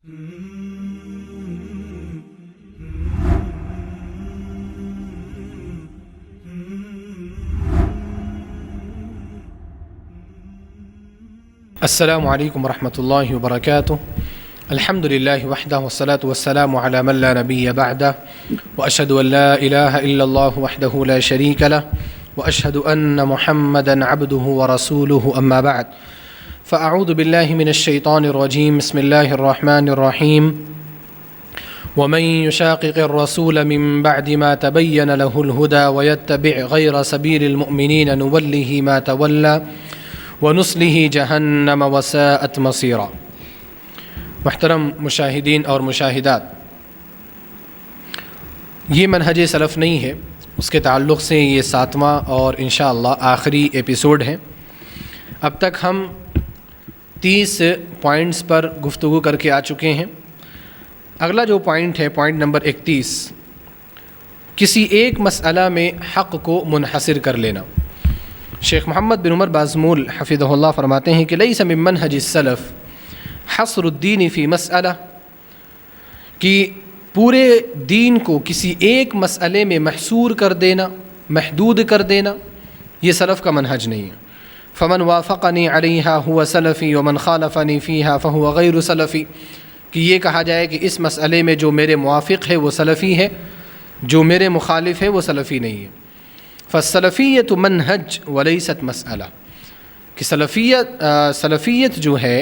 السلام علیکم ورحمۃ اللہ وبرکاتہ. الحمد للہ وحدہ والصلاة والسلام علی من لا نبی بعدہ واشہد ان لا الہ الا اللہ وحدہ لا شریک لہ واشہد ان محمدا عبدہ ورسولہ اما بعد فاعوذ باللہ من الشیطان الرجیم. بسم اللہ الرحمن الرحیم. ومن يشاقق الرسول من بعد ما تبين له الهدى ويتبع غير سبيل المؤمنين نوله ما تولى ونصله جہنم وساءت مصیرا. محترم مشاہدین اور مشاہدات، یہ منہج سلف نہیں ہے، اس کے تعلق سے یہ 7واں اور انشاءاللہ آخری ایپیسوڈ ہے. اب تک ہم 30 پوائنٹس پر گفتگو کر کے آ چکے ہیں. اگلا جو پوائنٹ ہے، پوائنٹ نمبر 31، کسی ایک مسئلہ میں حق کو منحصر کر لینا. شیخ محمد بن عمر بازمول حفظہ اللہ فرماتے ہیں کہ لیس من منہج السلف حصر الدین فی مسئلہ، کہ پورے دین کو کسی ایک مسئلے میں محصور کر دینا، محدود کر دینا، یہ سلف کا منہج نہیں ہے. فمن وافقنی علیہا هو سلفی ومن خالفنی فیہا فہو غیر سلفی، کہ یہ کہا جائے کہ اس مسئلے میں جو میرے موافق ہے وہ سلفی ہے، جو میرے مخالف ہے وہ سلفی نہیں ہے. فالسلفیت منہج ولیست مسئلہ، کہ سلفیت جو ہے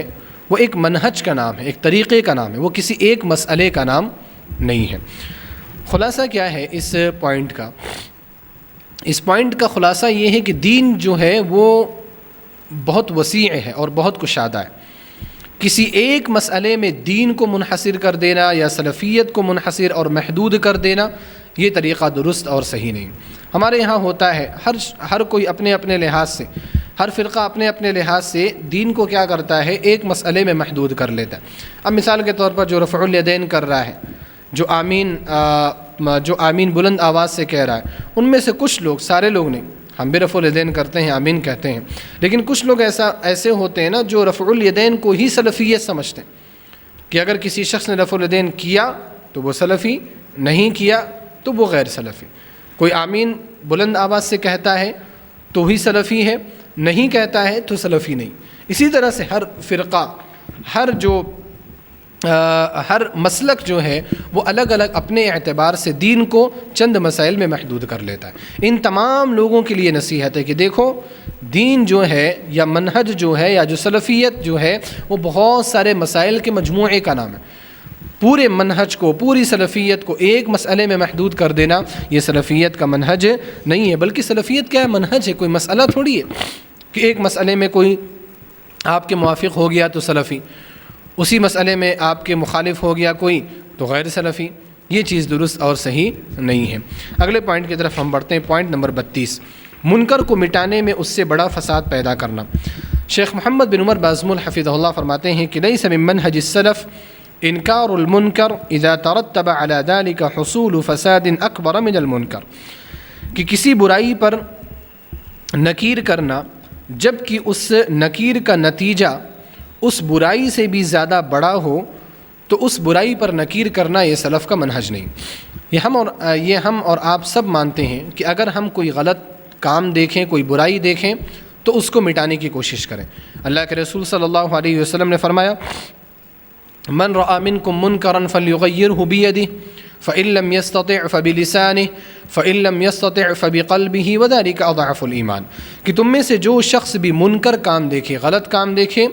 وہ ایک منہج کا نام ہے، ایک طریقے کا نام ہے، وہ کسی ایک مسئلے کا نام نہیں ہے. خلاصہ کیا ہے اس پوائنٹ کا؟ اس پوائنٹ کا خلاصہ یہ ہے کہ دین جو ہے وہ بہت وسیع ہے اور بہت کشادہ ہے. کسی ایک مسئلے میں دین کو منحصر کر دینا یا سلفیت کو منحصر اور محدود کر دینا، یہ طریقہ درست اور صحیح نہیں. ہمارے یہاں ہوتا ہے ہر کوئی اپنے اپنے لحاظ سے، ہر فرقہ اپنے اپنے لحاظ سے دین کو کیا کرتا ہے، ایک مسئلے میں محدود کر لیتا ہے. اب مثال کے طور پر جو رفع الیدین کر رہا ہے، جو آمین بلند آواز سے کہہ رہا ہے، ان میں سے کچھ لوگ، سارے لوگ نہیں، ہم بھی رفع الیدین کرتے ہیں، آمین کہتے ہیں، لیکن کچھ لوگ ایسے ہوتے ہیں نا جو رفع الیدین کو ہی سلفیت سمجھتے ہیں، کہ اگر کسی شخص نے رفع الیدین کیا تو وہ سلفی، نہیں کیا تو وہ غیر سلفی. کوئی آمین بلند آواز سے کہتا ہے تو ہی سلفی ہے، نہیں کہتا ہے تو سلفی نہیں. اسی طرح سے ہر فرقہ، ہر مسلک جو ہے وہ الگ الگ اپنے اعتبار سے دین کو چند مسائل میں محدود کر لیتا ہے. ان تمام لوگوں کے لیے نصیحت ہے کہ دیکھو، دین جو ہے یا منہج جو ہے یا جو سلفیت جو ہے وہ بہت سارے مسائل کے مجموعے کا نام ہے. پورے منہج کو، پوری سلفیت کو ایک مسئلے میں محدود کر دینا یہ سلفیت کا منہج نہیں ہے. بلکہ سلفیت کیا ہے؟ منہج ہے، کوئی مسئلہ تھوڑی ہے کہ ایک مسئلے میں کوئی آپ کے موافق ہو گیا تو سلفی، اسی مسئلے میں آپ کے مخالف ہو گیا کوئی تو غیر سلفی. یہ چیز درست اور صحیح نہیں ہے. اگلے پوائنٹ کی طرف ہم بڑھتے ہیں. پوائنٹ نمبر 32، منکر کو مٹانے میں اس سے بڑا فساد پیدا کرنا. شیخ محمد بن عمر بازمول حفظہ اللہ فرماتے ہیں کہ لیس من منہج السلف انکار المنکر اذا ترتب على ذلك حصول فساد اکبر من المنکر، کہ کسی برائی پر نکیر کرنا جب کہ اس نکیر کا نتیجہ اس برائی سے بھی زیادہ بڑا ہو تو اس برائی پر نکیر کرنا یہ سلف کا منہج نہیں. یہ ہم اور آپ سب مانتے ہیں کہ اگر ہم کوئی غلط کام دیکھیں، کوئی برائی دیکھیں تو اس کو مٹانے کی کوشش کریں. اللہ کے رسول صلی اللہ علیہ وسلم نے فرمایا من رأى منكم منكرا فليغيره بيده فإن لم يستطع فبلسانه فإن لم يستطع فبقلبه وذلك أضعف الإيمان، کہ تم میں سے جو شخص بھی منکر کام دیکھے، غلط کام دیکھے،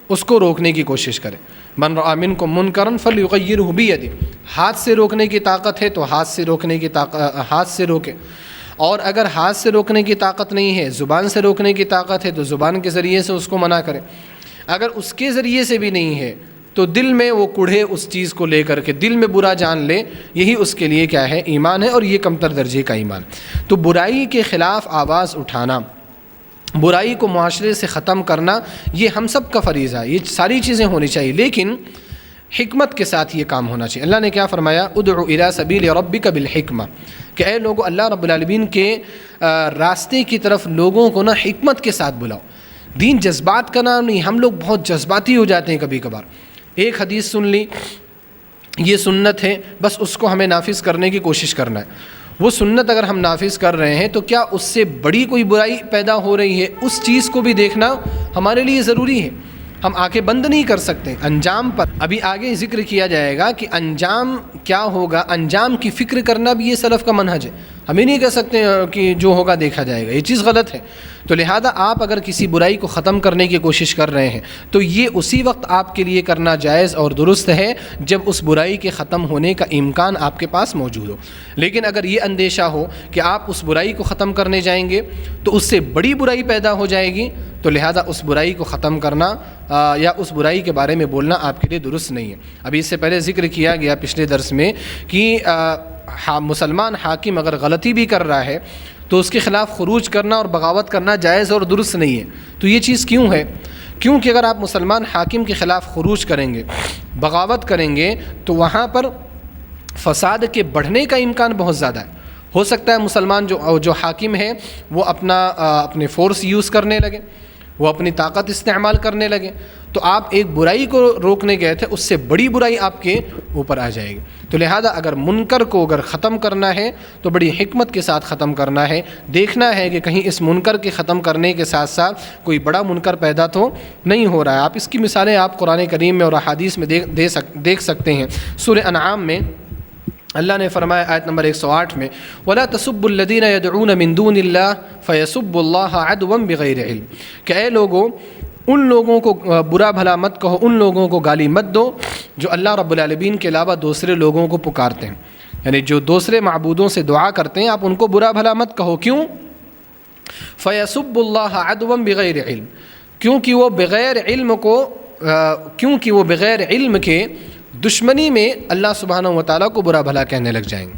اس کو روکنے کی کوشش کرے. من رأى منكم منكرا فليغيره بيده، ہاتھ سے روکنے کی طاقت ہے تو ہاتھ سے روکے، اور اگر ہاتھ سے روکنے کی طاقت نہیں ہے، زبان سے روکنے کی طاقت ہے تو زبان کے ذریعے سے اس کو منع کرے. اگر اس کے ذریعے سے بھی نہیں ہے تو دل میں وہ کوڑھے اس چیز کو لے کر کے دل میں برا جان لے، یہی اس کے لیے کیا ہے؟ ایمان ہے، اور یہ کمتر درجے کا ایمان. تو برائی کے خلاف آواز اٹھانا، برائی کو معاشرے سے ختم کرنا، یہ ہم سب کا فریضہ ہے. یہ ساری چیزیں ہونی چاہیے، لیکن حکمت کے ساتھ یہ کام ہونا چاہیے. اللہ نے کیا فرمایا؟ ادعو الی سبیل ربک بالحکمہ، کہ اے لوگو اللہ رب العالمین کے راستے کی طرف لوگوں کو نا حکمت کے ساتھ بلاؤ. دین جذبات کا نام نہیں. ہم لوگ بہت جذباتی ہو جاتے ہیں کبھی کبھار. ایک حدیث سن لی، یہ سنت ہے، بس اس کو ہمیں نافذ کرنے کی کوشش کرنا ہے۔ وہ سنت اگر ہم نافذ کر رہے ہیں تو کیا اس سے بڑی کوئی برائی پیدا ہو رہی ہے، اس چیز کو بھی دیکھنا ہمارے لیے ضروری ہے۔ ہم آنکھیں بند نہیں کر سکتے انجام پر۔ ابھی آگے ذکر کیا جائے گا کہ انجام کیا ہوگا، انجام کی فکر کرنا بھی یہ سلف کا منہج ہے۔ ہم یہ نہیں کہہ سکتے کہ جو ہوگا دیکھا جائے گا، یہ چیز غلط ہے۔ تو لہذا آپ اگر کسی برائی کو ختم کرنے کی کوشش کر رہے ہیں تو یہ اسی وقت آپ کے لیے کرنا جائز اور درست ہے جب اس برائی کے ختم ہونے کا امکان آپ کے پاس موجود ہو۔ لیکن اگر یہ اندیشہ ہو کہ آپ اس برائی کو ختم کرنے جائیں گے تو اس سے بڑی برائی پیدا ہو جائے گی، تو لہذا اس برائی کو ختم کرنا یا اس برائی کے بارے میں بولنا آپ کے لیے درست نہیں ہے۔ ابھی اس سے پہلے ذکر کیا گیا پچھلے درس میں کہ مسلمان حاکم اگر غلطی بھی کر رہا ہے تو اس کے خلاف خروج کرنا اور بغاوت کرنا جائز اور درست نہیں ہے۔ تو یہ چیز کیوں ہے؟ کیونکہ اگر آپ مسلمان حاکم کے خلاف خروج کریں گے، بغاوت کریں گے، تو وہاں پر فساد کے بڑھنے کا امکان بہت زیادہ ہے۔ ہو سکتا ہے مسلمان جو حاکم ہے وہ اپنے فورس یوز کرنے لگے، وہ اپنی طاقت استعمال کرنے لگے، تو آپ ایک برائی کو روکنے گئے تھے، اس سے بڑی برائی آپ کے اوپر آ جائے گی۔ تو لہذا اگر منکر کو اگر ختم کرنا ہے تو بڑی حکمت کے ساتھ ختم کرنا ہے، دیکھنا ہے کہ کہیں اس منکر کے ختم کرنے کے ساتھ ساتھ کوئی بڑا منکر پیدا تو نہیں ہو رہا ہے۔ آپ اس کی مثالیں آپ قرآن کریم میں اور احادیث میں دیکھ سکتے ہیں۔ سورہ انعام میں اللہ نے فرمایا آیت نمبر 108 میں وَلَا تَسُبُّوا الَّذِينَ يَدْعُونَ مِن دُونِ اللَّهِ فَيَسُبُّوا اللَّهَ عَدْوًا بِغَيْرِ عِلْمٍ، کہ اے لوگوں ان لوگوں کو برا بھلا مت کہو، ان لوگوں کو گالی مت دو جو اللہ رب العالمین کے علاوہ دوسرے لوگوں کو پکارتے ہیں، یعنی جو دوسرے معبودوں سے دعا کرتے ہیں آپ ان کو برا بھلا مت کہو۔ کیوں؟ فَيَسُبُّوا اللَّهَ عَدْوًا بِغَيْرِ عِلْمٍ، کیونکہ وہ بغیر علم کے دشمنی میں اللہ سبحانہ و تعالیٰ کو برا بھلا کہنے لگ جائیں گے۔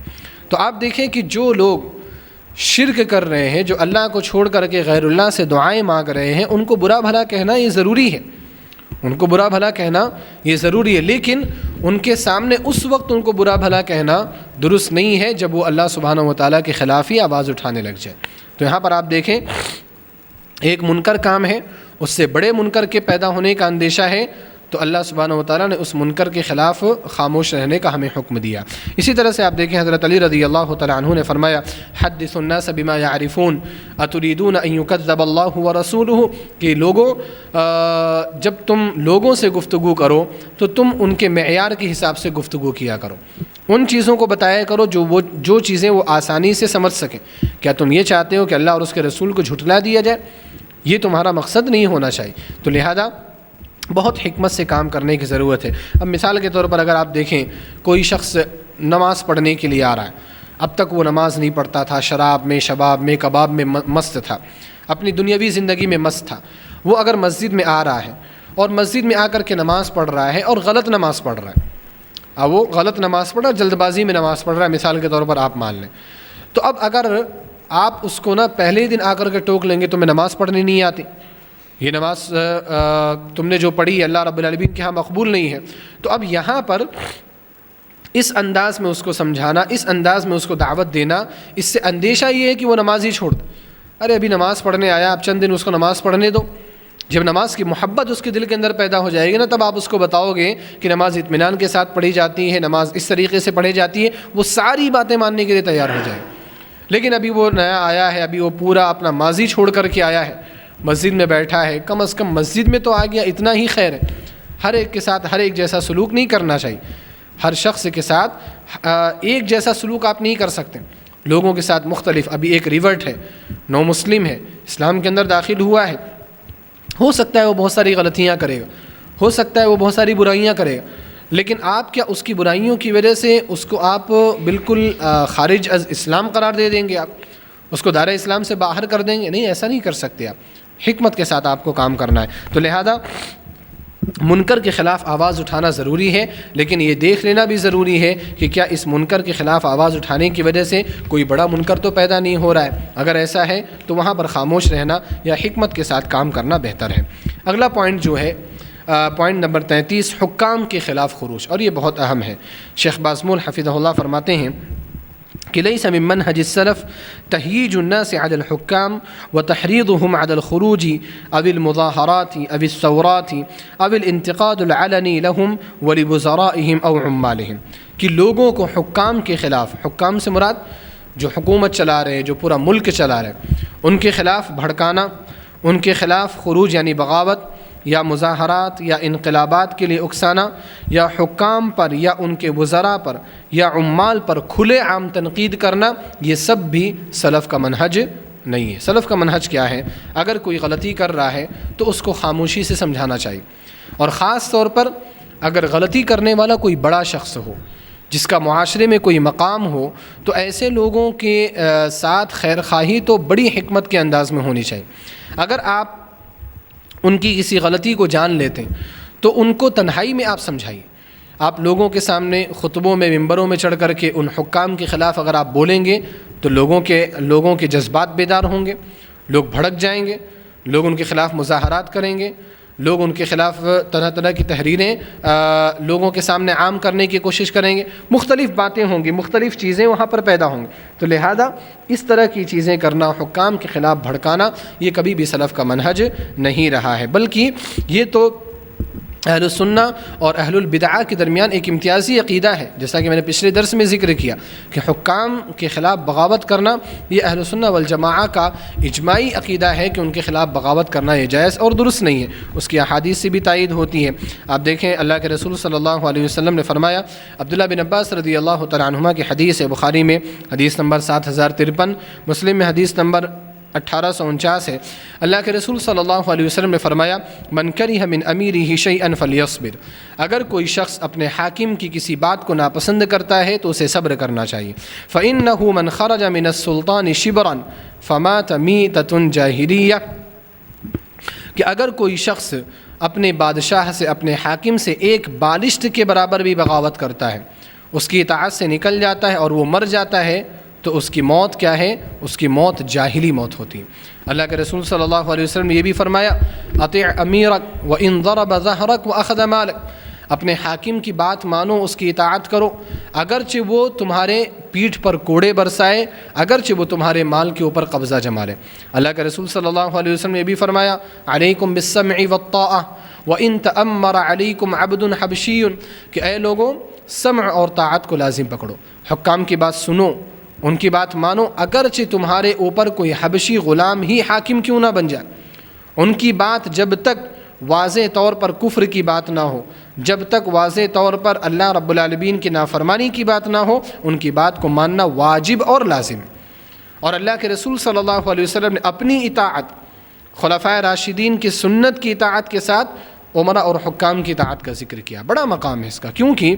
تو آپ دیکھیں کہ جو لوگ شرک کر رہے ہیں، جو اللہ کو چھوڑ کر کے غیر اللہ سے دعائیں مانگ رہے ہیں، ان کو برا بھلا کہنا یہ ضروری ہے، ان کو برا بھلا کہنا یہ ضروری ہے، لیکن ان کے سامنے اس وقت ان کو برا بھلا کہنا درست نہیں ہے جب وہ اللہ سبحانہ و تعالیٰ کے خلاف ہی آواز اٹھانے لگ جائے۔ تو یہاں پر آپ دیکھیں ایک منکر کام ہے، اس سے بڑے منکر کے پیدا ہونے کا اندیشہ ہے، تو اللہ سبحانہ و تعالیٰ نے اس منکر کے خلاف خاموش رہنے کا ہمیں حکم دیا۔ اسی طرح سے آپ دیکھیں حضرت علی رضی اللہ تعالیٰ عنہ نے فرمایا حدث الناس بما يعرفون اتريدون ان يكذب اللہ ورسولہ، کہ لوگوں جب تم لوگوں سے گفتگو کرو تو تم ان کے معیار کے حساب سے گفتگو کیا کرو، ان چیزوں کو بتایا کرو جو چیزیں وہ آسانی سے سمجھ سکیں۔ کیا تم یہ چاہتے ہو کہ اللہ اور اس کے رسول کو جھٹلا دیا جائے؟ یہ تمہارا مقصد نہیں ہونا چاہیے۔ تو لہذا بہت حکمت سے کام کرنے کی ضرورت ہے۔ اب مثال کے طور پر اگر آپ دیکھیں کوئی شخص نماز پڑھنے کے لیے آ رہا ہے، اب تک وہ نماز نہیں پڑھتا تھا، شراب میں، شباب میں، کباب میں مست تھا، اپنی دنیاوی زندگی میں مست تھا، وہ اگر مسجد میں آ رہا ہے اور مسجد میں آ کر کے نماز پڑھ رہا ہے اور غلط نماز پڑھ رہا ہے، اب وہ غلط نماز پڑھ رہا ہے، جلد بازی میں نماز پڑھ رہا ہے، مثال کے طور پر آپ مان لیں، تو اب اگر آپ اس کو پہلے ہی دن آ کر کے ٹوک لیں گے تمہیں نماز پڑھنی نہیں آتی، یہ نماز تم نے جو پڑھی اللہ رب العالمین کے ہاں مقبول نہیں ہے، تو اب یہاں پر اس انداز میں اس کو سمجھانا، اس انداز میں اس کو دعوت دینا، اس سے اندیشہ یہ ہے کہ وہ نماز ہی چھوڑ دے۔ ارے ابھی نماز پڑھنے آیا، اب چند دن اس کو نماز پڑھنے دو، جب نماز کی محبت اس کے دل کے اندر پیدا ہو جائے گی نا، تب آپ اس کو بتاؤ گے کہ نماز اطمینان کے ساتھ پڑھی جاتی ہے، نماز اس طریقے سے پڑھی جاتی ہے، وہ ساری باتیں ماننے کے لیے تیار ہو جائے۔ لیکن ابھی وہ نیا آیا ہے، ابھی وہ پورا اپنا ماضی چھوڑ کر کے آیا ہے، مسجد میں بیٹھا ہے، کم از کم مسجد میں تو آ گیا، اتنا ہی خیر ہے۔ ہر ایک کے ساتھ ہر ایک جیسا سلوک نہیں کرنا چاہیے، ہر شخص کے ساتھ ایک جیسا سلوک آپ نہیں کر سکتے، لوگوں کے ساتھ مختلف۔ ابھی ایک ریورٹ ہے، نو مسلم ہے، اسلام کے اندر داخل ہوا ہے، ہو سکتا ہے وہ بہت ساری غلطیاں کرے گا، ہو سکتا ہے وہ بہت ساری برائیاں کرے گا، لیکن آپ کیا اس کی برائیوں کی وجہ سے اس کو آپ بالکل خارج از اسلام قرار دے دیں گے؟ آپ اس کو دائرہ اسلام سے باہر کر دیں گے؟ نہیں، ایسا نہیں کر سکتے آپ، حکمت کے ساتھ آپ کو کام کرنا ہے۔ تو لہذا منکر کے خلاف آواز اٹھانا ضروری ہے، لیکن یہ دیکھ لینا بھی ضروری ہے کہ کیا اس منکر کے خلاف آواز اٹھانے کی وجہ سے کوئی بڑا منکر تو پیدا نہیں ہو رہا ہے۔ اگر ایسا ہے تو وہاں پر خاموش رہنا یا حکمت کے ساتھ کام کرنا بہتر ہے۔ اگلا پوائنٹ جو ہے پوائنٹ نمبر 33، حکام کے خلاف خروج، اور یہ بہت اہم ہے۔ شیخ بازمول حفظہ اللہ فرماتے ہیں کہ لیس من منہج السلف تہییج الناس علی الحکام وتحریضهم علی الخروج او المظاہرات او الثورات او الانتقاد العلنی لهم ولوزرائهم او عمالهم، کہ لوگوں کو حکام کے خلاف، حکام سے مراد جو حکومت چلا رہے ہیں، جو پورا ملک چلا رہے ہیں، ان کے خلاف بھڑکانا، ان کے خلاف خروج یعنی بغاوت یا مظاہرات یا انقلابات کے لیے اکسانا، یا حکام پر یا ان کے وزراء پر یا عمال پر کھلے عام تنقید کرنا، یہ سب بھی سلف کا منہج نہیں ہے۔ سلف کا منہج کیا ہے؟ اگر کوئی غلطی کر رہا ہے تو اس کو خاموشی سے سمجھانا چاہیے، اور خاص طور پر اگر غلطی کرنے والا کوئی بڑا شخص ہو، جس کا معاشرے میں کوئی مقام ہو، تو ایسے لوگوں کے ساتھ خیر خواہی تو بڑی حکمت کے انداز میں ہونی چاہیے۔ اگر آپ ان کی کسی غلطی کو جان لیتے ہیں تو ان کو تنہائی میں آپ سمجھائیے۔ آپ لوگوں کے سامنے خطبوں میں، ممبروں میں چڑھ کر کے ان حکام کے خلاف اگر آپ بولیں گے تو لوگوں کے جذبات بیدار ہوں گے، لوگ بھڑک جائیں گے، لوگ ان کے خلاف مظاہرات کریں گے، لوگ ان کے خلاف طرح طرح کی تحریریں لوگوں کے سامنے عام کرنے کی کوشش کریں گے، مختلف باتیں ہوں گی، مختلف چیزیں وہاں پر پیدا ہوں گی۔ تو لہذا اس طرح کی چیزیں کرنا، حکام کے خلاف بھڑکانا، یہ کبھی بھی سلف کا منہج نہیں رہا ہے، بلکہ یہ تو اہل السنہ اور اہل البدعہ کے درمیان ایک امتیازی عقیدہ ہے، جیسا کہ میں نے پچھلے درس میں ذکر کیا کہ حکام کے خلاف بغاوت کرنا یہ اہل السنہ والجماعہ کا اجماعی عقیدہ ہے کہ ان کے خلاف بغاوت کرنا یہ جائز اور درست نہیں ہے۔ اس کی احادیث سے بھی تائید ہوتی ہے۔ آپ دیکھیں اللہ کے رسول صلی اللہ علیہ وسلم نے فرمایا، عبداللہ بن عباس رضی اللہ تعالیٰ عنہما کی حدیث ہے، بخاری میں حدیث نمبر 7053، مسلم میں حدیث نمبر 1849 ہے، اللہ کے رسول صلی اللہ علیہ وسلم نے فرمایا، من کرہ من امیرہ شیئا فلیصبر، اگر کوئی شخص اپنے حاکم کی کسی بات کو ناپسند کرتا ہے تو اسے صبر کرنا چاہیے۔ فإنہ من خرج من السلطان شبرا فمات میتۃ جاہلیہ، کہ اگر کوئی شخص اپنے بادشاہ سے، اپنے حاکم سے ایک بالشت کے برابر بھی بغاوت کرتا ہے، اس کی اطاعت سے نکل جاتا ہے اور وہ مر جاتا ہے، تو اس کی موت کیا ہے؟ اس کی موت جاہلی موت ہوتی ہے۔ اللہ کے رسول صلی اللہ علیہ وسلم نے یہ بھی فرمایا، اطیع امیرک وان ضرب ظہرک واخذ مالک، اپنے حاکم کی بات مانو، اس کی اطاعت کرو، اگرچہ وہ تمہارے پیٹھ پر کوڑے برسائے، اگرچہ وہ تمہارے مال کے اوپر قبضہ جما لے۔ اللہ کے رسول صلی اللہ علیہ وسلم نے یہ بھی فرمایا، علیکم بالسمع والطاعہ وان تأمر علیکم عبد حبشی، کہ اے لوگوں سمع اور طاعت کو لازم پکڑو، حکام کی بات سنو، ان کی بات مانو، اگرچہ تمہارے اوپر کوئی حبشی غلام ہی حاکم کیوں نہ بن جائے۔ ان کی بات جب تک واضح طور پر کفر کی بات نہ ہو، جب تک واضح طور پر اللہ رب العالمین کی نافرمانی کی بات نہ ہو، ان کی بات کو ماننا واجب اور لازم ہے۔ اور اللہ کے رسول صلی اللہ علیہ وسلم نے اپنی اطاعت، خلفائے راشدین کی سنت کی اطاعت کے ساتھ امراء اور حکام کی اطاعت کا ذکر کیا۔ بڑا مقام ہے اس کا، کیونکہ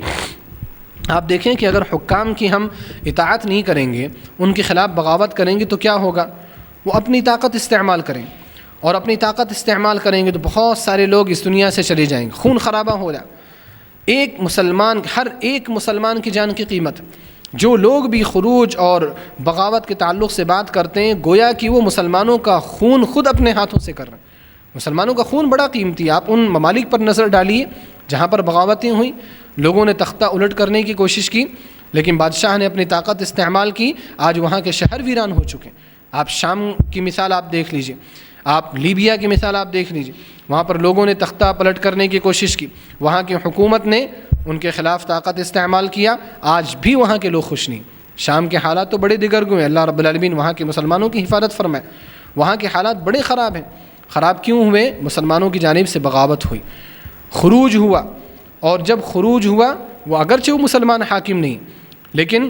آپ دیکھیں کہ اگر حکام کی ہم اطاعت نہیں کریں گے، ان کے خلاف بغاوت کریں گے تو کیا ہوگا؟ وہ اپنی طاقت استعمال کریں، اور اپنی طاقت استعمال کریں گے تو بہت سارے لوگ اس دنیا سے چلے جائیں گے، خون خرابہ ہو جائے۔ ہر ایک مسلمان کی جان کی قیمت۔ جو لوگ بھی خروج اور بغاوت کے تعلق سے بات کرتے ہیں، گویا کہ وہ مسلمانوں کا خون خود اپنے ہاتھوں سے کر رہے ہیں۔ مسلمانوں کا خون بڑا قیمتی ہے۔ آپ ان ممالک پر نظر ڈالیے جہاں پر بغاوتیں ہوئیں، لوگوں نے تختہ الٹ کرنے کی کوشش کی، لیکن بادشاہ نے اپنی طاقت استعمال کی، آج وہاں کے شہر ویران ہو چکے ہیں۔ آپ شام کی مثال آپ دیکھ لیجئے، آپ لیبیا کی مثال آپ دیکھ لیجئے، وہاں پر لوگوں نے تختہ پلٹ کرنے کی کوشش کی، وہاں کی حکومت نے ان کے خلاف طاقت استعمال کیا، آج بھی وہاں کے لوگ خوش نہیں۔ شام کے حالات تو بڑے دیگرگوں ہیں، اللہ رب العالمین وہاں کے مسلمانوں کی حفاظت فرمائے۔ وہاں کے حالات بڑے خراب ہیں۔ خراب کیوں ہوئے؟ مسلمانوں کی جانب سے بغاوت ہوئی، خروج ہوا، اور جب خروج ہوا، وہ اگرچہ وہ مسلمان حاکم نہیں، لیکن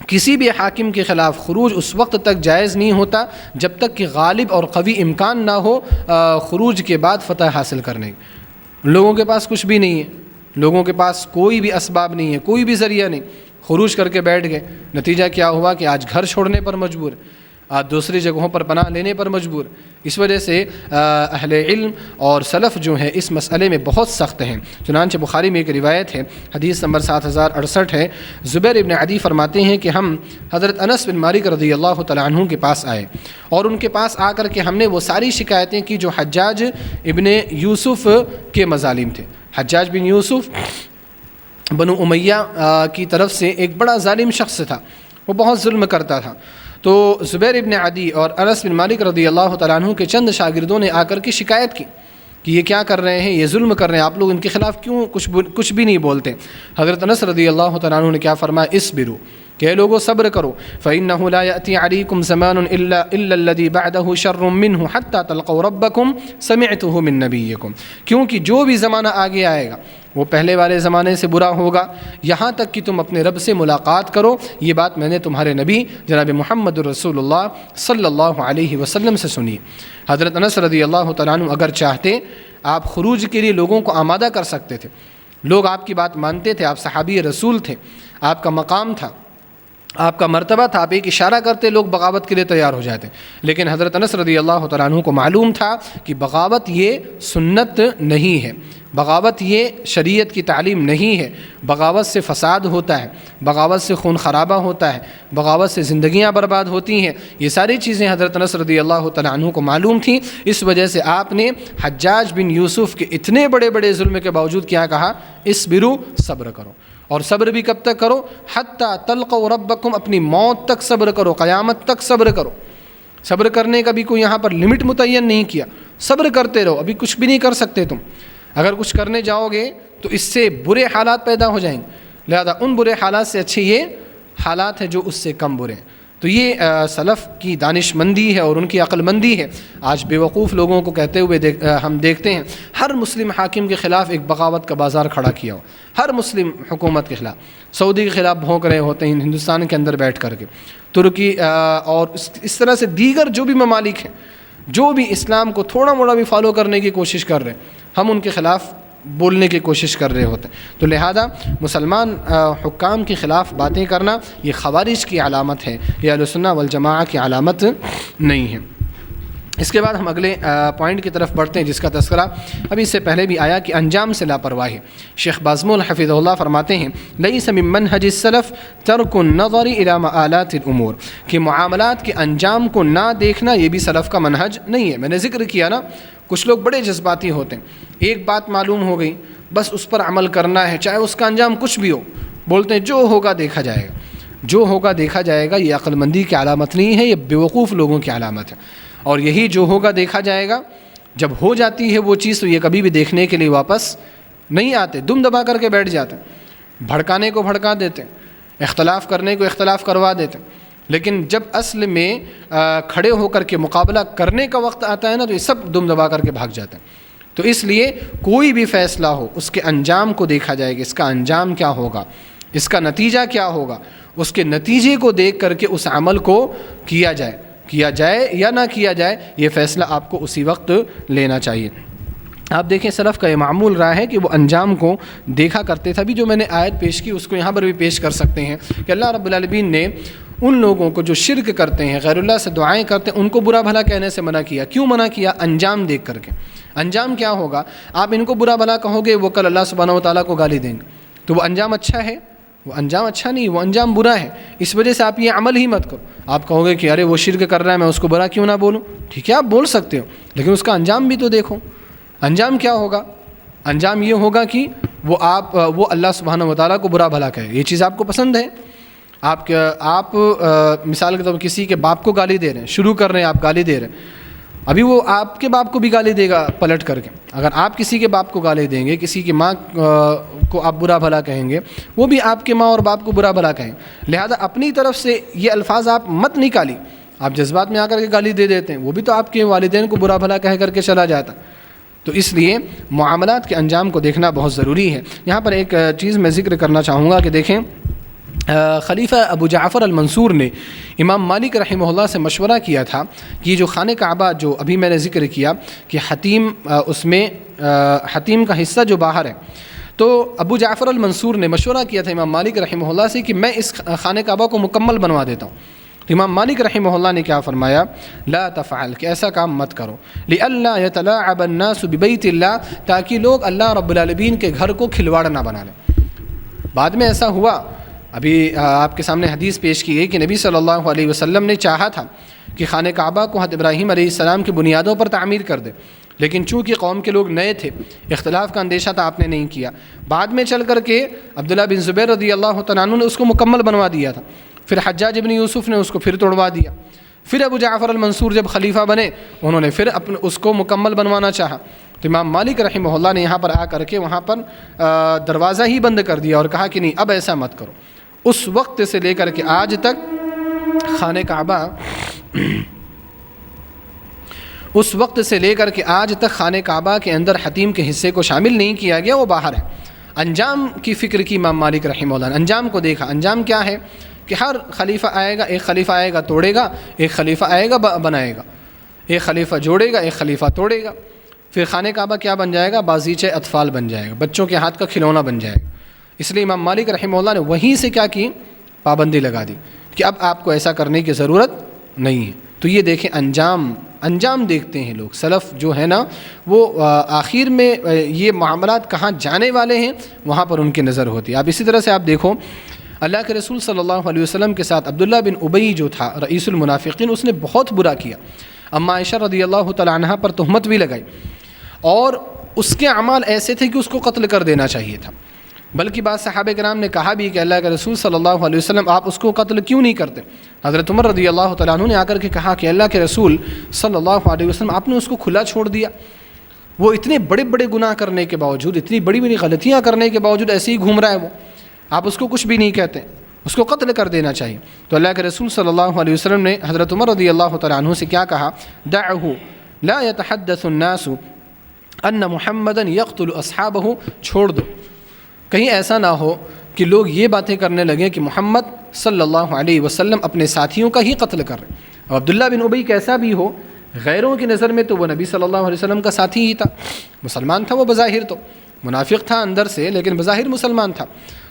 کسی بھی حاکم کے خلاف خروج اس وقت تک جائز نہیں ہوتا جب تک کہ غالب اور قوی امکان نہ ہو خروج کے بعد فتح حاصل کرنے کی۔ لوگوں کے پاس کچھ بھی نہیں ہے، لوگوں کے پاس کوئی بھی اسباب نہیں ہے، کوئی بھی ذریعہ نہیں، خروج کر کے بیٹھ گئے، نتیجہ کیا ہوا کہ آج گھر چھوڑنے پر مجبور، آج دوسری جگہوں پر پناہ لینے پر مجبور۔ اس وجہ سے اہل علم اور سلف جو ہیں اس مسئلے میں بہت سخت ہیں۔ چنانچہ بخاری میں ایک روایت ہے، حدیث نمبر 7068 ہے، زبیر ابن عدی فرماتے ہیں کہ ہم حضرت انس بن مالک رضی اللہ تعالیٰ عنہ کے پاس آئے، اور ان کے پاس آ کر کے ہم نے وہ ساری شکایتیں کی جو حجاج ابن یوسف کے مظالم تھے۔ حجاج بن یوسف بنو امیہ کی طرف سے ایک بڑا ظالم شخص تھا، وہ بہت ظلم کرتا تھا۔ تو زبیر ابن عدی اور انس بن مالک رضی اللہ تعالیٰ عنہ کے چند شاگردوں نے آ کر کے شکایت کی کہ یہ کیا کر رہے ہیں، یہ ظلم کر رہے ہیں، آپ لوگ ان کے خلاف کیوں کچھ بھی نہیں بولتے۔ حضرت انس رضی اللہ تعالیٰ عنہ نے کیا فرمایا، اصبروا، کہ اے لوگوں صبر کرو، فإنه لا يأتي عليكم زمان إلا الذي بعده شر منه حتى تلقوا ربكم سمعته من نبيكم، کیونکہ جو بھی زمانہ آگے آئے گا وہ پہلے والے زمانے سے برا ہوگا یہاں تک کہ تم اپنے رب سے ملاقات کرو، یہ بات میں نے تمہارے نبی جناب محمد رسول اللہ صلی اللہ علیہ وسلم سے سنی۔ حضرت انس رضی اللہ تعالیٰ عنہ اگر چاہتے آپ خروج کے لیے لوگوں کو آمادہ کر سکتے تھے، لوگ آپ کی بات مانتے تھے، آپ صحابی رسول تھے، آپ کا مقام تھا، آپ کا مرتبہ تھا، آپ ایک اشارہ کرتے لوگ بغاوت کے لیے تیار ہو جاتے، لیکن حضرت انس رضی اللہ تعالیٰ عنہ کو معلوم تھا کہ بغاوت یہ سنت نہیں ہے، بغاوت یہ شریعت کی تعلیم نہیں ہے، بغاوت سے فساد ہوتا ہے، بغاوت سے خون خرابہ ہوتا ہے، بغاوت سے زندگیاں برباد ہوتی ہیں، یہ ساری چیزیں حضرت انس رضی اللہ تعالیٰ عنہ کو معلوم تھیں۔ اس وجہ سے آپ نے حجاج بن یوسف کے اتنے بڑے بڑے ظلم کے باوجود کیا کہا، اصبروا، صبر کرو، اور صبر بھی کب تک کرو، حتی تلقوا ربکم، اپنی موت تک صبر کرو، قیامت تک صبر کرو۔ صبر کرنے کا بھی کوئی یہاں پر لمٹ متعین نہیں کیا، صبر کرتے رہو، ابھی کچھ بھی نہیں کر سکتے تم، اگر کچھ کرنے جاؤ گے تو اس سے برے حالات پیدا ہو جائیں گے، لہذا ان برے حالات سے اچھے یہ حالات ہیں جو اس سے کم برے ہیں۔ تو یہ سلف کی دانش مندی ہے اور ان کی عقل مندی ہے۔ آج بیوقوف لوگوں کو کہتے ہوئے ہم دیکھتے ہیں ہر مسلم حاکم کے خلاف ایک بغاوت کا بازار کھڑا کیا ہو، ہر مسلم حکومت کے خلاف، سعودی کے خلاف بھونک رہے ہوتے ہیں ہندوستان کے اندر بیٹھ کر کے، ترکی اور اس طرح سے دیگر جو بھی ممالک ہیں جو بھی اسلام کو تھوڑا موڑا بھی فالو کرنے کی کوشش کر رہے ہیں، ہم ان کے خلاف بولنے کی کوشش کر رہے ہوتے ہیں۔ تو لہذا مسلمان حکام کے خلاف باتیں کرنا یہ خوارج کی علامت ہے، یہ اہل سنہ والجماعہ کی علامت نہیں ہے۔ اس کے بعد ہم اگلے پوائنٹ کی طرف بڑھتے ہیں جس کا تذکرہ ابھی اس سے پہلے بھی آیا کہ انجام سے لاپرواہی۔ شیخ بازمول حفظہ اللہ فرماتے ہیں لیس من منہج السلف ترک النظر الی مآلات الامور، کہ معاملات کے انجام کو نہ دیکھنا یہ بھی سلف کا منہج نہیں ہے۔ میں نے ذکر کیا نا، کچھ لوگ بڑے جذباتی ہوتے ہیں، ایک بات معلوم ہو گئی بس اس پر عمل کرنا ہے، چاہے اس کا انجام کچھ بھی ہو، بولتے ہیں جو ہوگا دیکھا جائے گا، جو ہوگا دیکھا جائے گا۔ یہ عقل مندی کی علامت نہیں ہے، یہ بیوقوف لوگوں کی علامت ہے، اور یہی جو ہوگا دیکھا جائے گا جب ہو جاتی ہے وہ چیز تو یہ کبھی بھی دیکھنے کے لیے واپس نہیں آتے، دم دبا کر کے بیٹھ جاتے ہیں، بھڑکانے کو بھڑکا دیتے ہیں، اختلاف کرنے کو اختلاف کروا دیتے ہیں، لیکن جب اصل میں کھڑے ہو کر کے مقابلہ کرنے کا وقت آتا ہے نا تو یہ سب دم دبا کر کے بھاگ جاتے ہیں۔ تو اس لیے کوئی بھی فیصلہ ہو اس کے انجام کو دیکھا جائے گا، اس کا انجام کیا ہوگا، اس کا نتیجہ کیا ہوگا، اس کے نتیجے کو دیکھ کر کے اس عمل کو کیا جائے یا نہ کیا جائے، یہ فیصلہ آپ کو اسی وقت لینا چاہیے۔ آپ دیکھیں سلف کا یہ معمول رہا ہے کہ وہ انجام کو دیکھا کرتے تھے۔ ابھی جو میں نے آیت پیش کی اس کو یہاں پر بھی پیش کر سکتے ہیں کہ اللہ رب العالمین نے ان لوگوں کو جو شرک کرتے ہیں، غیر اللہ سے دعائیں کرتے ہیں، ان کو برا بھلا کہنے سے منع کیا۔ کیوں منع کیا؟ انجام دیکھ کر کے۔ انجام کیا ہوگا؟ آپ ان کو برا بھلا کہو گے، وہ کل اللہ سبحانہ و تعالیٰ کو گالی دیں گے، تو وہ انجام اچھا ہے؟ وہ انجام اچھا نہیں، وہ انجام برا ہے۔ اس وجہ سے آپ یہ عمل ہی مت کرو۔ آپ کہو گے کہ ارے وہ شرک کر رہا ہے، میں اس کو برا کیوں نہ بولوں؟ ٹھیک ہے آپ بول سکتے ہو، لیکن اس کا انجام بھی تو دیکھو۔ انجام کیا ہوگا؟ انجام یہ ہوگا کہ وہ اللہ سبحانہ و تعالیٰ کو برا بھلا کہے۔ یہ چیز آپ کو پسند ہے؟ آپ مثال کے طور پر کسی کے باپ کو گالی دے رہے ہیں، شروع کر رہے ہیں آپ گالی دے رہے ہیں، ابھی وہ آپ کے باپ کو بھی گالی دے گا پلٹ کر کے۔ اگر آپ کسی کے باپ کو گالی دیں گے، کسی کی ماں کو آپ برا بھلا کہیں گے، وہ بھی آپ کے ماں اور باپ کو برا بھلا کہیں۔ لہذا اپنی طرف سے یہ الفاظ آپ مت نکالی، آپ جذبات میں آ کر کے گالی دے دیتے ہیں، وہ بھی تو آپ کے والدین کو برا بھلا کہہ کر کے چلا جاتا۔ تو اس لیے معاملات کے انجام کو دیکھنا بہت ضروری ہے۔ یہاں پر ایک چیز میں ذکر کرنا چاہوں گا کہ دیکھیں خلیفہ ابو جعفر المنصور نے امام مالک رحمہ اللہ سے مشورہ کیا تھا کہ جو خانہ کعبہ جو ابھی میں نے ذکر کیا کہ حتیم، اس میں حتیم کا حصہ جو باہر ہے، تو ابو جعفر المنصور نے مشورہ کیا تھا امام مالک رحمہ اللہ سے کہ میں اس خانہ کعبہ کو مکمل بنوا دیتا ہوں۔ امام مالک رحمہ اللہ نے کیا فرمایا؟ لا تفعل، کہ ایسا کام مت کرو، لئلا یتلاعب الناس ببیت اللہ، تاکہ لوگ اللہ رب العالمین کے گھر کو کھلواڑ نہ بنا لیں۔ بعد میں ایسا ہوا، ابھی آپ کے سامنے حدیث پیش کی گئی کہ نبی صلی اللہ علیہ وسلم نے چاہا تھا کہ خانہ کعبہ کو حضرت ابراہیم علیہ السلام کی بنیادوں پر تعمیر کر دے، لیکن چونکہ قوم کے لوگ نئے تھے، اختلاف کا اندیشہ تھا، آپ نے نہیں کیا۔ بعد میں چل کر کے عبداللہ بن زبیر رضی اللہ تعالیٰ عنہ نے اس کو مکمل بنوا دیا تھا، پھر حجاج ابن یوسف نے اس کو پھر توڑوا دیا. پھر ابو جعفر المنصور جب خلیفہ بنے انہوں نے پھر اس کو مکمل بنوانا چاہا. تو امام مالک رحمہ اللہ نے یہاں پر آ کر کے وہاں پر دروازہ ہی بند کر دیا اور کہا کہ نہیں اب ایسا مت کرو. اس وقت سے لے کر کے آج تک خانہ کعبہ اس وقت سے لے کر کے آج تک خانہ کعبہ کے اندر حتیم کے حصے کو شامل نہیں کیا گیا, وہ باہر ہے. انجام کی فکر کی امام مالک رحمہ اللہ نے, انجام کو دیکھا. انجام کیا ہے کہ ہر خلیفہ آئے گا, ایک خلیفہ آئے گا توڑے گا, ایک خلیفہ آئے گا بنائے گا, ایک خلیفہ جوڑے گا, ایک خلیفہ توڑے گا. پھر خانہ کعبہ کیا بن جائے گا؟ بازیچہ اطفال بن جائے گا, بچوں کے ہاتھ کا کھلونا بن جائے گا. اس لیے امام مالک رحمہ اللہ نے وہیں سے کیا کی, پابندی لگا دی کہ اب آپ کو ایسا کرنے کی ضرورت نہیں ہے. تو یہ دیکھیں انجام دیکھتے ہیں لوگ. سلف جو ہے نا وہ آخر میں یہ معاملات کہاں جانے والے ہیں وہاں پر ان کی نظر ہوتی ہے. آپ اسی طرح سے آپ دیکھو اللہ کے رسول صلی اللہ علیہ وسلم کے ساتھ عبداللہ بن ابی جو تھا رئیس المنافقین, اس نے بہت برا کیا. اما عائشہ رضی اللہ تعالی عنہا پر تہمت بھی لگائی اور اس کے اعمال ایسے تھے کہ اس کو قتل کر دینا چاہیے تھا. بلکہ بعض صحابہ کرام نے کہا بھی کہ اللہ کے رسول صلی اللہ علیہ وسلم آپ اس کو قتل کیوں نہیں کرتے؟ حضرت عمر رضی اللہ تعالیٰ عنہ نے آ کر کے کہا کہ اللہ کے رسول صلی اللہ علیہ وسلم آپ نے اس کو کھلا چھوڑ دیا, وہ اتنے بڑے بڑے گناہ کرنے کے باوجود, اتنی بڑی بڑی غلطیاں کرنے کے باوجود ایسے ہی گھوم رہا ہے وہ, آپ اس کو کچھ بھی نہیں کہتے, اس کو قتل کر دینا چاہیے. تو اللہ کے رسول صلی اللہ علیہ وسلم نے حضرت عمر رضی اللہ تعالیٰ عنہ سے کیا کہا؟ دعہ لا يتحدث الناس ان محمدا یقتل اصحابہ, چھوڑ دو, کہیں ایسا نہ ہو کہ لوگ یہ باتیں کرنے لگیں کہ محمد صلی اللہ علیہ وسلم اپنے ساتھیوں کا ہی قتل کر رہے ہیں. اور عبداللہ بن ابی کیسا بھی ہو, غیروں کی نظر میں تو وہ نبی صلی اللہ علیہ وسلم کا ساتھی ہی تھا, مسلمان تھا وہ بظاہر, تو منافق تھا اندر سے لیکن بظاہر مسلمان تھا.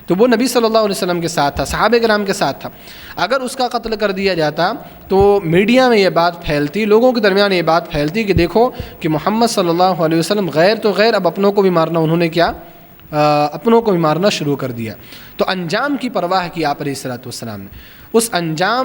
تو وہ نبی صلی اللہ علیہ وسلم کے ساتھ تھا, صحابہ کرام کے ساتھ تھا. اگر اس کا قتل کر دیا جاتا تو میڈیا میں یہ بات پھیلتی, لوگوں کے درمیان یہ بات پھیلتی کہ دیکھو کہ محمد صلی اللہ علیہ وسلم غیر تو غیر, اب اپنوں کو بھی مارنا انہوں نے کیا, اپنوں کو بھی مارنا شروع کر دیا. تو انجام کی پرواہ کی آپ علیہ الصلوۃ والسلام نے,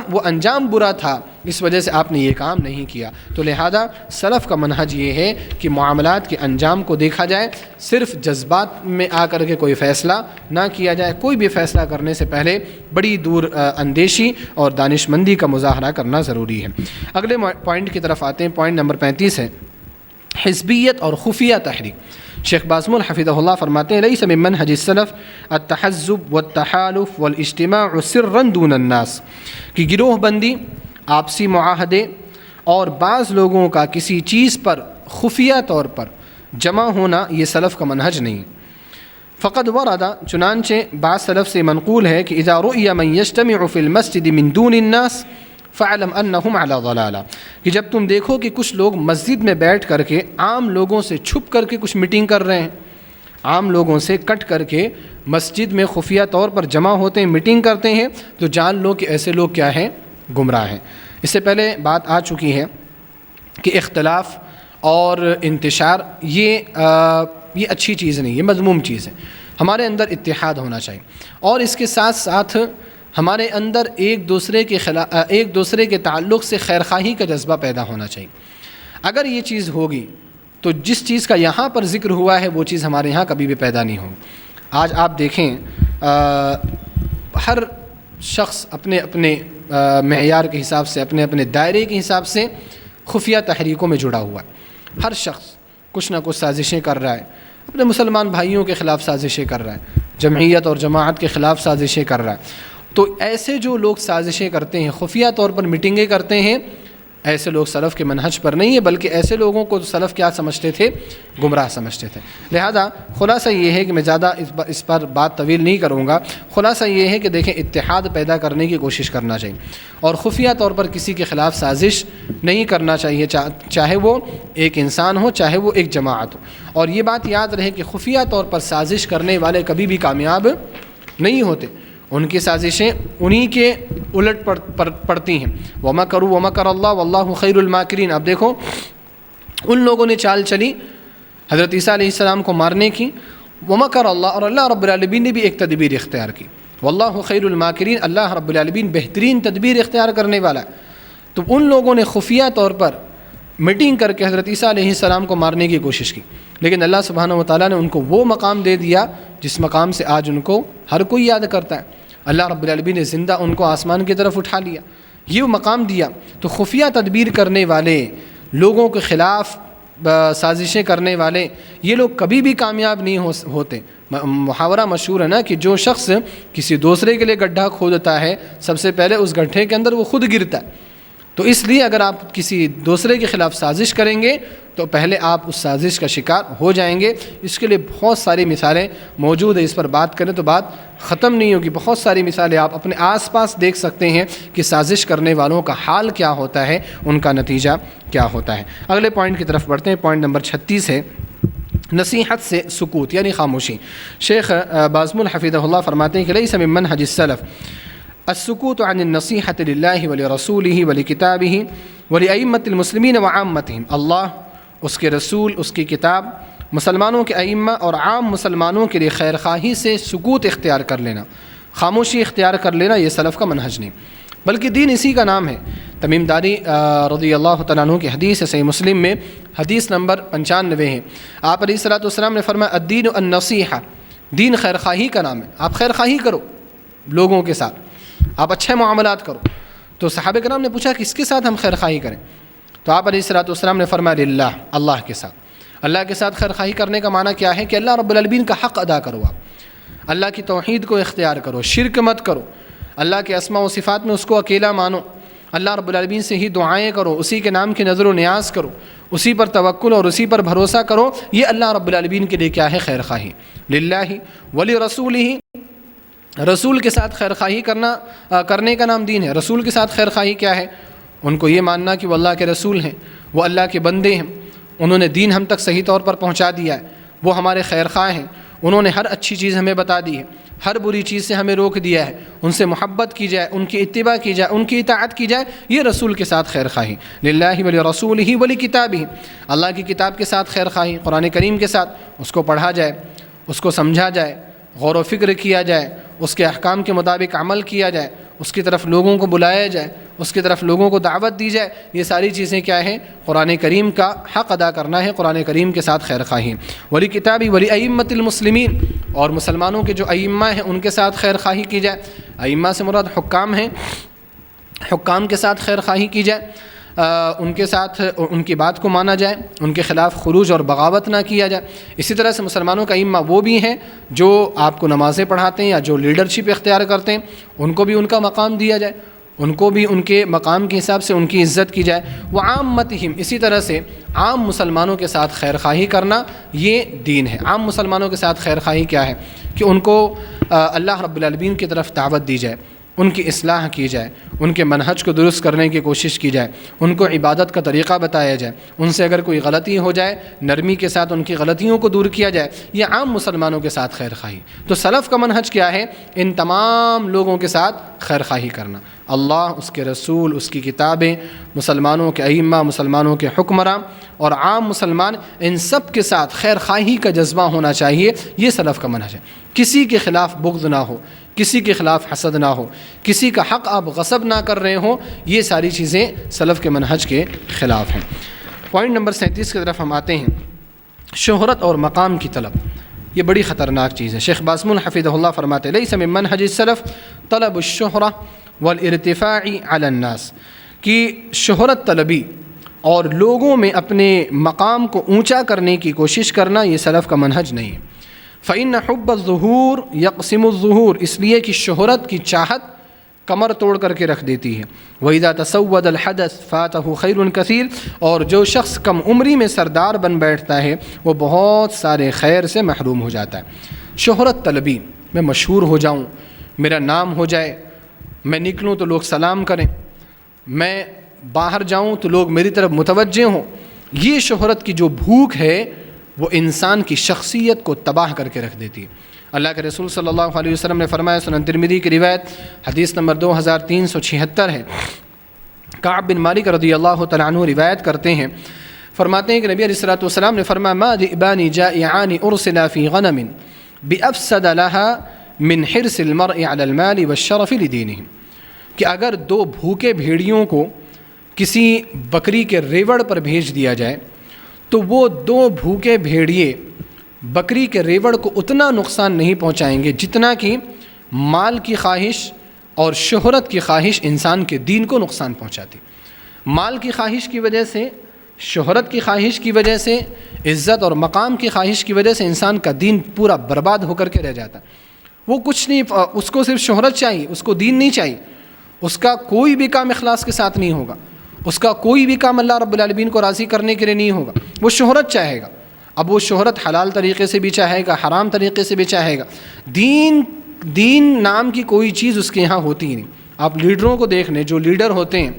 وہ انجام برا تھا, اس وجہ سے آپ نے یہ کام نہیں کیا. تو لہذا سلف کا منہج یہ ہے کہ معاملات کے انجام کو دیکھا جائے, صرف جذبات میں آ کر کے کوئی فیصلہ نہ کیا جائے. کوئی بھی فیصلہ کرنے سے پہلے بڑی دور اندیشی اور دانش مندی کا مظاہرہ کرنا ضروری ہے. اگلے پوائنٹ کی طرف آتے ہیں. پوائنٹ نمبر 35 ہے حزبیت اور خفیہ تحریک. شیخ بازمول حفظہ اللہ فرماتے ہیں لیس من منہج السلف التحزب والتحالف والاجتماع سرا دون الناس, کہ گروہ بندی, آپسی معاہدے اور بعض لوگوں کا کسی چیز پر خفیہ طور پر جمع ہونا یہ سلف کا منہج نہیں. فقد ورد, چنانچہ بعض سلف سے منقول ہے کہ اذا رؤی من یجتمع فی المسجد من دون الناس فعلم انہم علی ضلالہ, کہ جب تم دیکھو کہ کچھ لوگ مسجد میں بیٹھ کر کے عام لوگوں سے چھپ کر کے کچھ میٹنگ کر رہے ہیں, عام لوگوں سے کٹ کر کے مسجد میں خفیہ طور پر جمع ہوتے ہیں, میٹنگ کرتے ہیں, تو جان لو کہ ایسے لوگ کیا ہیں, گمراہ ہیں. اس سے پہلے بات آ چکی ہے کہ اختلاف اور انتشار یہ اچھی چیز نہیں, یہ مذموم چیز ہے. ہمارے اندر اتحاد ہونا چاہیے اور اس کے ساتھ ساتھ ہمارے اندر ایک دوسرے کے تعلق سے خیرخواہی کا جذبہ پیدا ہونا چاہیے. اگر یہ چیز ہوگی تو جس چیز کا یہاں پر ذکر ہوا ہے وہ چیز ہمارے یہاں کبھی بھی پیدا نہیں ہوگی. آج آپ دیکھیں ہر شخص اپنے اپنے معیار کے حساب سے, اپنے اپنے دائرے کے حساب سے خفیہ تحریکوں میں جڑا ہوا ہے. ہر شخص کچھ نہ کچھ سازشیں کر رہا ہے, اپنے مسلمان بھائیوں کے خلاف سازشیں کر رہا ہے, جمعیت اور جماعت کے خلاف سازشیں کر رہا ہے. تو ایسے جو لوگ سازشیں کرتے ہیں, خفیہ طور پر میٹنگیں کرتے ہیں, ایسے لوگ سلف کے منہج پر نہیں ہے, بلکہ ایسے لوگوں کو سلف کیا سمجھتے تھے, گمراہ سمجھتے تھے. لہذا خلاصہ یہ ہے کہ میں زیادہ اس پر بات طویل نہیں کروں گا. خلاصہ یہ ہے کہ دیکھیں اتحاد پیدا کرنے کی کوشش کرنا چاہیے اور خفیہ طور پر کسی کے خلاف سازش نہیں کرنا چاہیے, چاہے وہ ایک انسان ہو, چاہے وہ ایک جماعت ہو. اور یہ بات یاد رہے کہ خفیہ طور پر سازش کرنے والے کبھی بھی کامیاب نہیں ہوتے, ان کی سازشیں انہی کے الٹ پڑتی ہیں. وَمَكَرُوا وَمَكَرَ اللَّهُ وَاللَّهُ خَيْرُ الْمَاكِرِينَ. اب دیکھو ان لوگوں نے چال چلی حضرت عیسیٰ علیہ السلام کو مارنے کی, وَمَكَرَ اللَّهُ, اور اللہ رب العالمین نے بھی ایک تدبیر اختیار کی. وَاللَّهُ خَيْرُ الْمَاكِرِينَ, اللہ رب العالمین بہترین تدبیر اختیار کرنے والا ہے. تو ان لوگوں نے خفیہ طور پر میٹنگ کر کے حضرت عیسیٰ علیہ السلام کو مارنے کی کوشش کی, لیکن اللہ سبحانہ و تعالیٰ نے ان کو وہ مقام دے دیا جس مقام سے آج ان کو ہر کوئی یاد کرتا ہے. اللہ رب العالمین نے زندہ ان کو آسمان کی طرف اٹھا لیا، یہ مقام دیا۔ تو خفیہ تدبیر کرنے والے لوگوں کے خلاف سازشیں کرنے والے یہ لوگ کبھی بھی کامیاب نہیں ہوتے۔ محاورہ مشہور ہے نا کہ جو شخص کسی دوسرے کے لیے گڈھا کھودتا ہے سب سے پہلے اس گڈھے کے اندر وہ خود گرتا ہے۔ تو اس لیے اگر آپ کسی دوسرے کے خلاف سازش کریں گے تو پہلے آپ اس سازش کا شکار ہو جائیں گے۔ اس کے لیے بہت ساری مثالیں موجود ہیں، اس پر بات کریں تو بات ختم نہیں ہوگی۔ بہت ساری مثالیں آپ اپنے آس پاس دیکھ سکتے ہیں کہ سازش کرنے والوں کا حال کیا ہوتا ہے، ان کا نتیجہ کیا ہوتا ہے۔ اگلے پوائنٹ کی طرف بڑھتے ہیں، پوائنٹ نمبر 36 ہے نصیحت سے سکوت یعنی خاموشی۔ شیخ بازمل حفظہ اللہ فرماتے ہیں کہ لیس من منہج السلف السکوت عن النصیحۃ للہ ولرسولہ ولکتابہ ولأئمۃ المسلمین وعامتہم، اللہ، اس کے رسول، اس کی کتاب، مسلمانوں کے ائمہ اور عام مسلمانوں کے لیے خیر خواہی سے سکوت اختیار کر لینا، خاموشی اختیار کر لینا، یہ سلف کا منہج نہیں بلکہ دین اسی کا نام ہے۔ تمیم داری رضی اللہ تعالیٰ عنہ کی حدیث ہے، صحیح مسلم میں حدیث نمبر 95 ہے۔ آپ علیہ الصلوۃ والسلام نے فرمایا الدین النصیحہ، دین خیر خواہی کا نام ہے، آپ خیر خواہی کرو لوگوں کے ساتھ، آپ اچھے معاملات کرو۔ تو صحابہ کرام نے پوچھا کہ کس کے ساتھ ہم خیر خواہی کریں؟ تو آپ علیہ الصلوۃ والسلام نے فرمایا للہ، اللہ کے ساتھ۔ اللہ کے ساتھ خیر خواہی کرنے کا معنی کیا ہے کہ اللہ رب العالمین کا حق ادا کرو، آپ اللہ کی توحید کو اختیار کرو، شرک مت کرو، اللہ کے اسماء و صفات میں اس کو اکیلا مانو، اللہ رب العالمین سے ہی دعائیں کرو، اسی کے نام کی نظر و نیاز کرو، اسی پر توکل اور اسی پر بھروسہ کرو۔ یہ اللہ رب العالمین کے لیے کیا ہے؟ خیر خواہی۔ للہ ولرسولہ، رسول کے ساتھ خیر خواہی کرنے کا نام دین ہے۔ رسول کے ساتھ خیر خواہی کیا ہے؟ ان کو یہ ماننا کہ وہ اللہ کے رسول ہیں، وہ اللہ کے بندے ہیں، انہوں نے دین ہم تک صحیح طور پر پہنچا دیا ہے، وہ ہمارے خیر خواہ ہیں، انہوں نے ہر اچھی چیز ہمیں بتا دی ہے، ہر بری چیز سے ہمیں روک دیا ہے، ان سے محبت کی جائے، ان کی اتباع کی جائے، ان کی اطاعت کی جائے، یہ رسول کے ساتھ خیر خواہی۔ للہ ولرسولہ ولکتابہ، اللہ کی کتاب کے ساتھ خیر خواہی، قرآن کریم کے ساتھ اس کو پڑھا جائے، اس کو سمجھا جائے، غور و فکر کیا جائے، اس کے احکام کے مطابق عمل کیا جائے، اس کی طرف لوگوں کو بلایا جائے، اس کی طرف لوگوں کو دعوت دی جائے۔ یہ ساری چیزیں کیا ہیں؟ قرآن کریم کا حق ادا کرنا ہے، قرآن کریم کے ساتھ خیر خواہی۔ ولی کتابی ولی ائمۃ المسلمین، اور مسلمانوں کے جو ائمہ ہیں ان کے ساتھ خیر خواہی کی جائے۔ ائمہ سے مراد حکام ہیں، حکام کے ساتھ خیر خواہی کی جائے، ان کے ساتھ ان کی بات کو مانا جائے، ان کے خلاف خروج اور بغاوت نہ کیا جائے۔ اسی طرح سے مسلمانوں کا ائمہ وہ بھی ہیں جو آپ کو نمازیں پڑھاتے ہیں یا جو لیڈرشپ اختیار کرتے ہیں، ان کو بھی ان کا مقام دیا جائے، ان کو بھی ان کے مقام کے حساب سے ان کی عزت کی جائے۔ وعامتہم، اسی طرح سے عام مسلمانوں کے ساتھ خیر خواہی کرنا یہ دین ہے۔ عام مسلمانوں کے ساتھ خیر خواہی کیا ہے؟ کہ ان کو اللہ رب العالمین کی طرف دعوت دی جائے، ان کی اصلاح کی جائے، ان کے منہج کو درست کرنے کی کوشش کی جائے، ان کو عبادت کا طریقہ بتایا جائے، ان سے اگر کوئی غلطی ہو جائے نرمی کے ساتھ ان کی غلطیوں کو دور کیا جائے۔ یہ عام مسلمانوں کے ساتھ خیر خواہی۔ تو سلف کا منہج کیا ہے؟ ان تمام لوگوں کے ساتھ خیر خواہی کرنا، اللہ، اس کے رسول، اس کی کتابیں، مسلمانوں کے ائمہ، مسلمانوں کے حکمراں اور عام مسلمان، ان سب کے ساتھ خیر خواہی کا جذبہ ہونا چاہیے۔ یہ سلف کا منہج ہے۔ کسی کے خلاف بغض نہ ہو، کسی کے خلاف حسد نہ ہو، کسی کا حق آپ غصب نہ کر رہے ہوں، یہ ساری چیزیں سلف کے منہج کے خلاف ہیں۔ پوائنٹ نمبر 37 کی طرف ہم آتے ہیں، شہرت اور مقام کی طلب۔ یہ بڑی خطرناک چیز ہے۔ شیخ بازمل حفظہ اللہ فرماتے لیس من منہج السلف طلب الشہرہ والارتفاع علی الناس، کہ شہرت طلبی اور لوگوں میں اپنے مقام کو اونچا کرنے کی کوشش کرنا یہ سلف کا منہج نہیں ہے۔ فإن حب الظہور یقسم الظہور، اس لیے کہ شہرت کی چاہت کمر توڑ کر کے رکھ دیتی ہے۔ وإذا تسود الحدث فاتہ خیر کثیر، اور جو شخص کم عمری میں سردار بن بیٹھتا ہے وہ بہت سارے خیر سے محروم ہو جاتا ہے۔ شہرت طلبی، میں مشہور ہو جاؤں، میرا نام ہو جائے، میں نکلوں تو لوگ سلام کریں، میں باہر جاؤں تو لوگ میری طرف متوجہ ہوں، یہ شہرت کی جو بھوک ہے وہ انسان کی شخصیت کو تباہ کر کے رکھ دیتی ہے۔ اللہ کے رسول صلی اللہ علیہ وسلم نے فرمایا، سنن ترمذی کی روایت حدیث نمبر 2376 ہے، کعب بن مالک رضی اللہ تعالیٰ عنہ روایت کرتے ہیں، فرماتے ہیں کہ نبی علیہ الصلوۃ والسلام نے فرمایا ما ذئبان جائعان ارسلا فی غنم بافسد لها من حرص المرء علی المال والشرف لدینہ، کہ اگر دو بھوکے بھیڑیوں کو کسی بکری کے ریوڑ پر بھیج دیا جائے تو وہ دو بھوکے بھیڑیے بکری کے ریوڑ کو اتنا نقصان نہیں پہنچائیں گے جتنا کہ مال کی خواہش اور شہرت کی خواہش انسان کے دین کو نقصان پہنچاتی. مال کی خواہش کی وجہ سے، شہرت کی خواہش کی وجہ سے، عزت اور مقام کی خواہش کی وجہ سے انسان کا دین پورا برباد ہو کر کے رہ جاتا. وہ کچھ نہیں، اس کو صرف شہرت چاہیے، اس کو دین نہیں چاہیے. اس کا کوئی بھی کام اخلاص کے ساتھ نہیں ہوگا، اس کا کوئی بھی کام اللہ رب العالمین کو راضی کرنے کے لیے نہیں ہوگا. وہ شہرت چاہے گا. اب وہ شہرت حلال طریقے سے بھی چاہے گا، حرام طریقے سے بھی چاہے گا. دین نام کی کوئی چیز اس کے یہاں ہوتی ہی نہیں. آپ لیڈروں کو دیکھ لیں، جو لیڈر ہوتے ہیں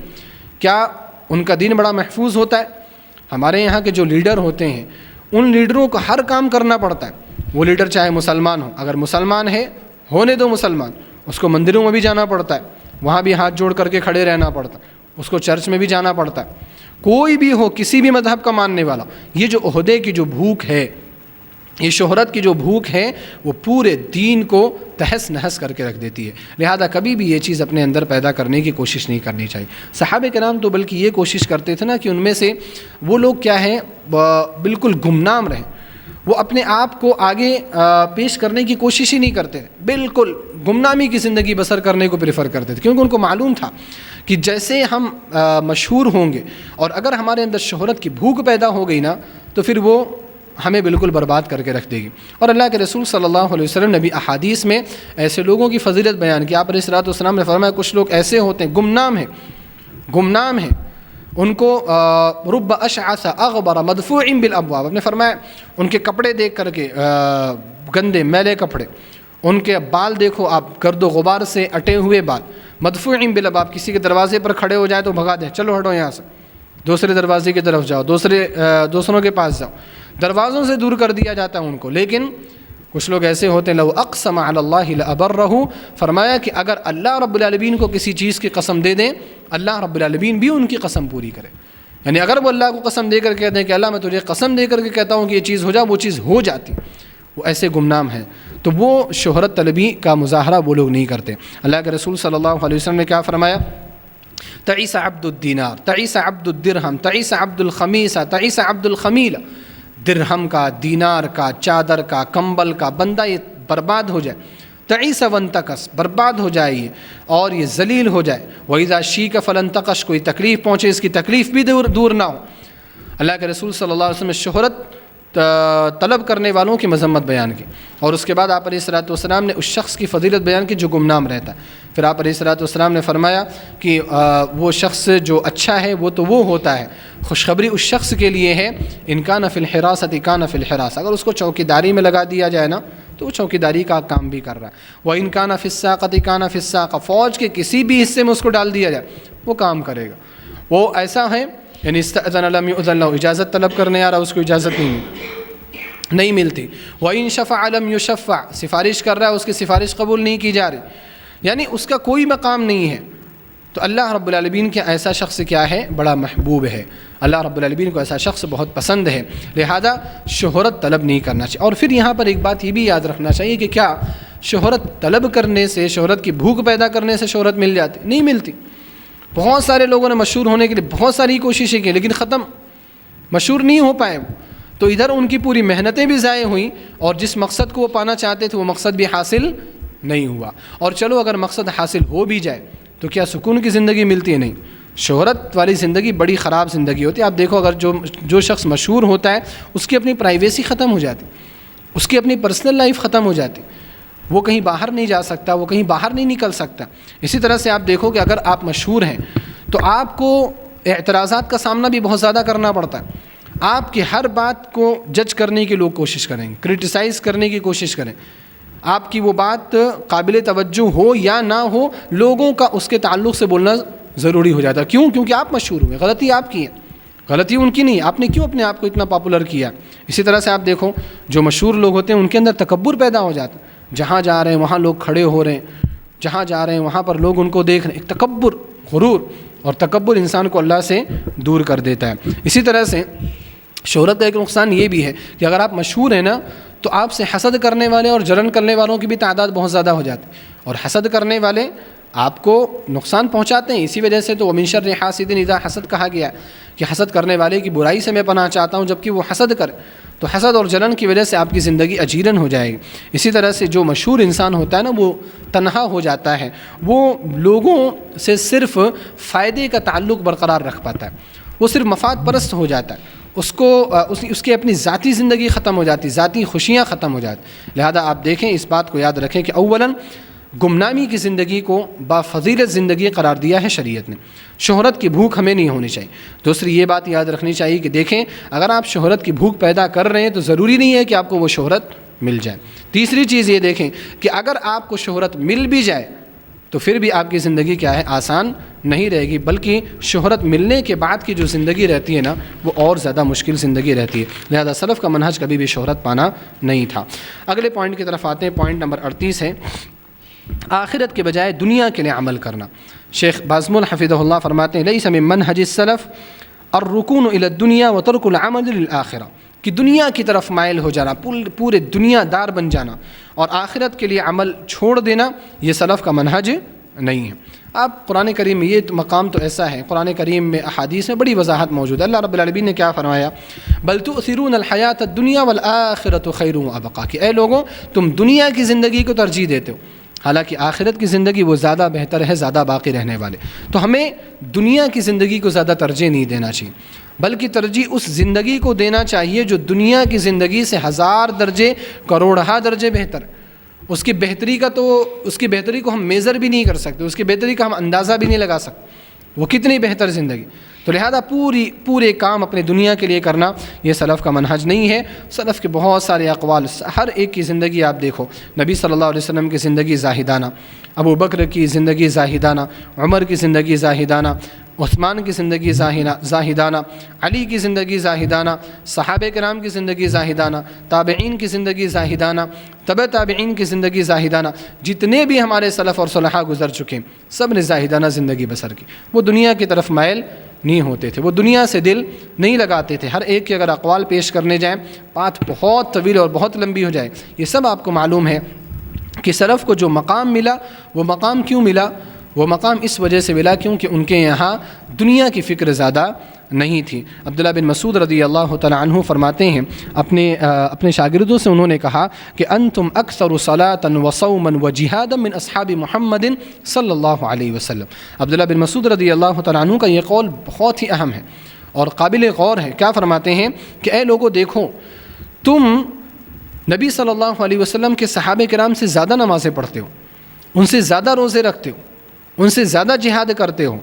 کیا ان کا دین بڑا محفوظ ہوتا ہے؟ ہمارے یہاں کے جو لیڈر ہوتے ہیں ان لیڈروں کو ہر کام کرنا پڑتا ہے. وہ لیڈر چاہے مسلمان ہو، اگر مسلمان ہے ہونے دو مسلمان، اس کو مندروں میں بھی جانا پڑتا ہے، وہاں بھی ہاتھ جوڑ کر کے کھڑے رہنا پڑتا ہے، اس کو چرچ میں بھی جانا پڑتا ہے. کوئی بھی ہو، کسی بھی مذہب کا ماننے والا، یہ جو عہدے کی جو بھوک ہے، یہ شہرت کی جو بھوک ہے، وہ پورے دین کو تہس نہس کر کے رکھ دیتی ہے. لہذا کبھی بھی یہ چیز اپنے اندر پیدا کرنے کی کوشش نہیں کرنی چاہیے. صحابہ کرام تو بلکہ یہ کوشش کرتے تھے نا کہ ان میں سے وہ لوگ کیا ہیں، بالکل گمنام رہیں. وہ اپنے آپ کو آگے پیش کرنے کی کوشش ہی نہیں کرتے، بالکل گمنامی کی زندگی بسر کرنے کو پریفر کرتے تھے. کیونکہ ان کو معلوم تھا کہ جیسے ہم مشہور ہوں گے اور اگر ہمارے اندر شہرت کی بھوک پیدا ہو گئی نا تو پھر وہ ہمیں بالکل برباد کر کے رکھ دے گی. اور اللہ کے رسول صلی اللہ علیہ وسلم نے بھی احادیث میں ایسے لوگوں کی فضیلت بیان کی. آپ علیہ الصلوۃ والسلام نے فرمایا کچھ لوگ ایسے ہوتے ہیں، گمنام ہیں، ان کو رب اشعث اغبر مدفوع بالابواب، آپ نے فرمایا ان کے کپڑے دیکھ کر کے گندے میلے کپڑے، ان کے بال دیکھو آپ، گرد و غبار سے اٹے ہوئے بال، مدفوع بالابواب، کسی کے دروازے پر کھڑے ہو جائے تو بھگا دیں، چلو ہٹو یہاں سے، دوسرے دروازے کی طرف جاؤ، دوسروں کے پاس جاؤ، دروازوں سے دور کر دیا جاتا ہے ان کو. لیکن کچھ لوگ ایسے ہوتے ہیں لو اقسم علی اللہ لابرہ، فرمایا کہ اگر اللہ رب العالمین کو کسی چیز کی قسم دے دیں، اللہ رب العالمین بھی ان کی قسم پوری کرے. یعنی اگر وہ اللہ کو قسم دے کر کہتے ہیں کہ اللہ میں تجھے قسم دے کر کے کہتا ہوں کہ یہ چیز ہو جا، وہ چیز ہو جاتی. وہ ایسے گمنام ہیں. تو وہ شہرت طلبی کا مظاہرہ وہ لوگ نہیں کرتے. اللہ کے رسول صلی اللہ علیہ وسلم نے کیا فرمایا؟ تعیس عبد الدینار، تعیس عبد الدرہم، تعیس عبد الخمیسہ، تعیس عبد الخمیلہ. درہم کا، دینار کا، چادر کا، کمبل کا بندہ یہ برباد ہو جائے. تعیس وانتکس، برباد ہو جائے یہ اور یہ ذلیل ہو جائے. وَإِذَا شِيكَ فَلَنْتَقَشْ، کوئی تکلیف پہنچے اس کی تکلیف بھی دور نہ ہو. اللہ کے رسول صلی اللہ علیہ وسلم نے شہرت طلب کرنے والوں کی مذمت بیان کی اور اس کے بعد آپ علیہ الصلوۃ والسلام نے اس شخص کی فضیلت بیان کی جو گمنام رہتا ہے. پھر آپ علیہ الصلوۃ والسلام نے فرمایا کہ وہ شخص جو اچھا ہے وہ تو وہ ہوتا ہے، خوشخبری اس شخص کے لیے ہے، ان کان فی الحراست کان فی الحراس، اگر اس کو چوکیداری میں لگا دیا جائے نا تو وہ چوکیداری کا کام بھی کر رہا ہے. وَإِن كَانَ فِي السَّاقَةِ كَانَ فِي السَّاقَةِ، فوج کے کسی بھی حصے میں اس کو ڈال دیا جائے وہ کام کرے گا. وہ ایسا ہے، یعنی استأذن لم یؤذن له، اجازت طلب کرنے آ رہا اس کو اجازت نہیں ملتی. وَإِن شَفَعَ لَمْ يُشَفَّعْ، سفارش کر رہا ہے اس کی سفارش قبول نہیں کی جا رہی، یعنی اس کا کوئی مقام نہیں ہے. تو اللہ رب العالمین کے ایسا شخص کیا ہے؟ بڑا محبوب ہے. اللہ رب العالمین کو ایسا شخص بہت پسند ہے. لہذا شہرت طلب نہیں کرنا چاہیے. اور پھر یہاں پر ایک بات یہ بھی یاد رکھنا چاہیے کہ کیا شہرت طلب کرنے سے، شہرت کی بھوک پیدا کرنے سے شہرت مل جاتی؟ نہیں ملتی. بہت سارے لوگوں نے مشہور ہونے کے لیے بہت ساری کوششیں کی لیکن ختم، مشہور نہیں ہو پائے. تو ادھر ان کی پوری محنتیں بھی ضائع ہوئیں اور جس مقصد کو وہ پانا چاہتے تھے وہ مقصد بھی حاصل نہیں ہوا. اور چلو اگر مقصد حاصل ہو بھی جائے تو کیا سکون کی زندگی ملتی ہے؟ نہیں. شہرت والی زندگی بڑی خراب زندگی ہوتی ہے. آپ دیکھو اگر جو شخص مشہور ہوتا ہے اس کی اپنی پرائیویسی ختم ہو جاتی، اس کی اپنی پرسنل لائف ختم ہو جاتی، وہ کہیں باہر نہیں جا سکتا، وہ کہیں باہر نہیں نکل سکتا. اسی طرح سے آپ دیکھو کہ اگر آپ مشہور ہیں تو آپ کو اعتراضات کا سامنا بھی بہت زیادہ کرنا پڑتا ہے. آپ کی ہر بات کو جج کرنے کی لوگ کوشش کریں گے، کرٹیسائز کرنے کی کوشش کریں. آپ کی وہ بات قابل توجہ ہو یا نہ ہو، لوگوں کا اس کے تعلق سے بولنا ضروری ہو جاتا ہے. کیوں؟ کیونکہ آپ مشہور ہوئے. غلطی آپ کی ہے، غلطی ان کی نہیں. آپ نے کیوں اپنے آپ کو اتنا پاپولر کیا؟ اسی طرح سے آپ دیکھو جو مشہور لوگ ہوتے ہیں ان کے اندر تکبر پیدا ہو جاتا ہے. جہاں جا رہے ہیں وہاں لوگ کھڑے ہو رہے ہیں، جہاں جا رہے ہیں وہاں پر لوگ ان کو دیکھ رہے ہیں. ایک تکبر، غرور، اور تکبر انسان کو اللہ سے دور کر دیتا ہے. اسی طرح سے شہرت کا ایک نقصان یہ بھی ہے کہ اگر آپ مشہور ہیں نا تو آپ سے حسد کرنے والے اور جلن کرنے والوں کی بھی تعداد بہت زیادہ ہو جاتی ہے. اور حسد کرنے والے آپ کو نقصان پہنچاتے ہیں. اسی وجہ سے تو ومن شر حاسد اذا حسد کہا گیا کہ حسد کرنے والے کی برائی سے میں پناہ چاہتا ہوں جبکہ وہ حسد کرے. تو حسد اور جلن کی وجہ سے آپ کی زندگی اجیرن ہو جائے گی. اسی طرح سے جو مشہور انسان ہوتا ہے نا وہ تنہا ہو جاتا ہے, وہ لوگوں سے صرف فائدے کا تعلق برقرار رکھ پاتا ہے, وہ صرف مفاد پرست ہو جاتا ہے, اس کی اپنی ذاتی زندگی ختم ہو جاتی, ذاتی خوشیاں ختم ہو جاتی. لہذا آپ دیکھیں, اس بات کو یاد رکھیں کہ اولاً گمنامی کی زندگی کو بافضیلت زندگی قرار دیا ہے شریعت نے. شہرت کی بھوک ہمیں نہیں ہونی چاہیے. دوسری یہ بات یاد رکھنی چاہیے کہ دیکھیں, اگر آپ شہرت کی بھوک پیدا کر رہے ہیں تو ضروری نہیں ہے کہ آپ کو وہ شہرت مل جائے. تیسری چیز یہ دیکھیں کہ اگر آپ کو شہرت مل بھی جائے تو پھر بھی آپ کی زندگی کیا ہے, آسان نہیں رہے گی, بلکہ شہرت ملنے کے بعد کی جو زندگی رہتی ہے نا وہ اور زیادہ مشکل زندگی رہتی ہے. لہذا سلف کا منہج کبھی بھی شہرت پانا نہیں تھا. اگلے پوائنٹ کی طرف آتے ہیں. پوائنٹ نمبر 38 ہے آخرت کے بجائے دنیا کے لیے عمل کرنا. شیخ بازمول حفظہ اللہ فرماتے ہیں لیس من منہج السلف الرکون الی الدنیا وترک العمل للآخرہ, کہ دنیا کی طرف مائل ہو جانا, پورے دنیا دار بن جانا اور آخرت کے لیے عمل چھوڑ دینا, یہ سلف کا منہج نہیں ہے. آپ قرآن کریم میں یہ مقام تو ایسا ہے, قرآن کریم میں احادیث میں بڑی وضاحت موجود ہے. اللہ رب العالمین نے کیا فرمایا, بل تؤثرون الحیات الدنیا والآخرۃ خیر وابقیٰ, کہ اے لوگوں تم دنیا کی زندگی کو ترجیح دیتے ہو حالانکہ آخرت کی زندگی وہ زیادہ بہتر ہے, زیادہ باقی رہنے والے. تو ہمیں دنیا کی زندگی کو زیادہ ترجیح نہیں دینا چاہیے, بلکہ ترجیح اس زندگی کو دینا چاہیے جو دنیا کی زندگی سے 1000 درجے کروڑہ درجے بہتر ہے. اس کی بہتری کو ہم میزر بھی نہیں کر سکتے, اس کی بہتری کا ہم اندازہ بھی نہیں لگا سکتے, وہ کتنی بہتر زندگی. تو لہذا پورے کام اپنے دنیا کے لیے کرنا یہ سلف کا منہج نہیں ہے. سلف کے بہت سارے اقوال, ہر ایک کی زندگی آپ دیکھو, نبی صلی اللہ علیہ وسلم کی زندگی زاہدانہ, ابو بکر کی زندگی زاہدانہ, عمر کی زندگی زاہدانہ, عثمان کی زندگی زاہدانہ, علی کی زندگی زاہدانہ, صحابہ کرام کی زندگی زاہدانہ, تابعین کی زندگی زاہدانہ, تبع تابعین کی زندگی زاہدانہ. جتنے بھی ہمارے سلف اور صلحاء گزر چکے ہیں سب نے زاہدانہ زندگی بسر کی. وہ دنیا کی طرف مائل نہیں ہوتے تھے, وہ دنیا سے دل نہیں لگاتے تھے. ہر ایک کے اگر اقوال پیش کرنے جائیں بات بہت طویل اور بہت لمبی ہو جائے. یہ سب آپ کو معلوم ہے کہ سلف کو جو مقام ملا, وہ مقام کیوں ملا, وہ مقام اس وجہ سے ملا کیونکہ ان کے یہاں دنیا کی فکر زیادہ نہیں تھی. عبداللہ بن مسعود رضی اللہ تعالیٰ عنہ فرماتے ہیں, اپنے شاگردوں سے انہوں نے کہا کہ انتم اکثر صلاۃ وصوما وجہادا من اصحاب محمد صلی اللہ علیہ وسلم. عبداللہ بن مسعود رضی اللہ تعالیٰ عنہ کا یہ قول بہت ہی اہم ہے اور قابل غور ہے. کیا فرماتے ہیں کہ اے لوگوں دیکھو, تم نبی صلی اللہ علیہ وسلم کے صحابہ کرام سے زیادہ نمازیں پڑھتے ہو, ان سے زیادہ روزے رکھتے ہو, ان سے زیادہ جہاد کرتے ہو,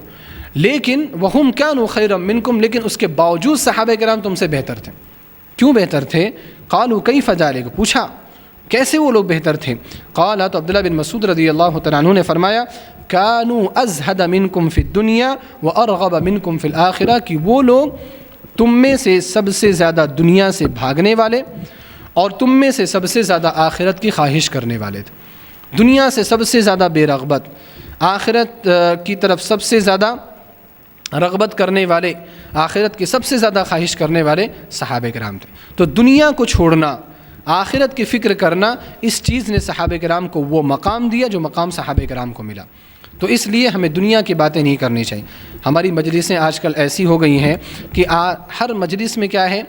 لیکن وہم کانوا خیرا منکم, لیکن اس کے باوجود صحابہ کرام تم سے بہتر تھے. کیوں بہتر تھے؟ قالوا کیف ذلک, پوچھا کیسے وہ لوگ بہتر تھے؟ قال, تو عبداللہ بن مسعود رضی اللہ تعالیٰ عنہ نے فرمایا کانوا ازہد منکم فی الدنیا وارغب منکم فی الآخرہ, کہ وہ لوگ تم میں سے سب سے زیادہ دنیا سے بھاگنے والے اور تم میں سے سب سے زیادہ آخرت کی خواہش کرنے والے تھے. دنیا سے سب سے زیادہ بے رغبت, آخرت کی طرف سب سے زیادہ رغبت کرنے والے, آخرت کی سب سے زیادہ خواہش کرنے والے صحابہ کرام تھے. تو دنیا کو چھوڑنا, آخرت کی فکر کرنا, اس چیز نے صحابہ کرام کو وہ مقام دیا جو مقام صحابہ کرام کو ملا. تو اس لیے ہمیں دنیا کی باتیں نہیں کرنی چاہیے. ہماری مجلسیں آج کل ایسی ہو گئی ہیں کہ ہر مجلس میں کیا ہے,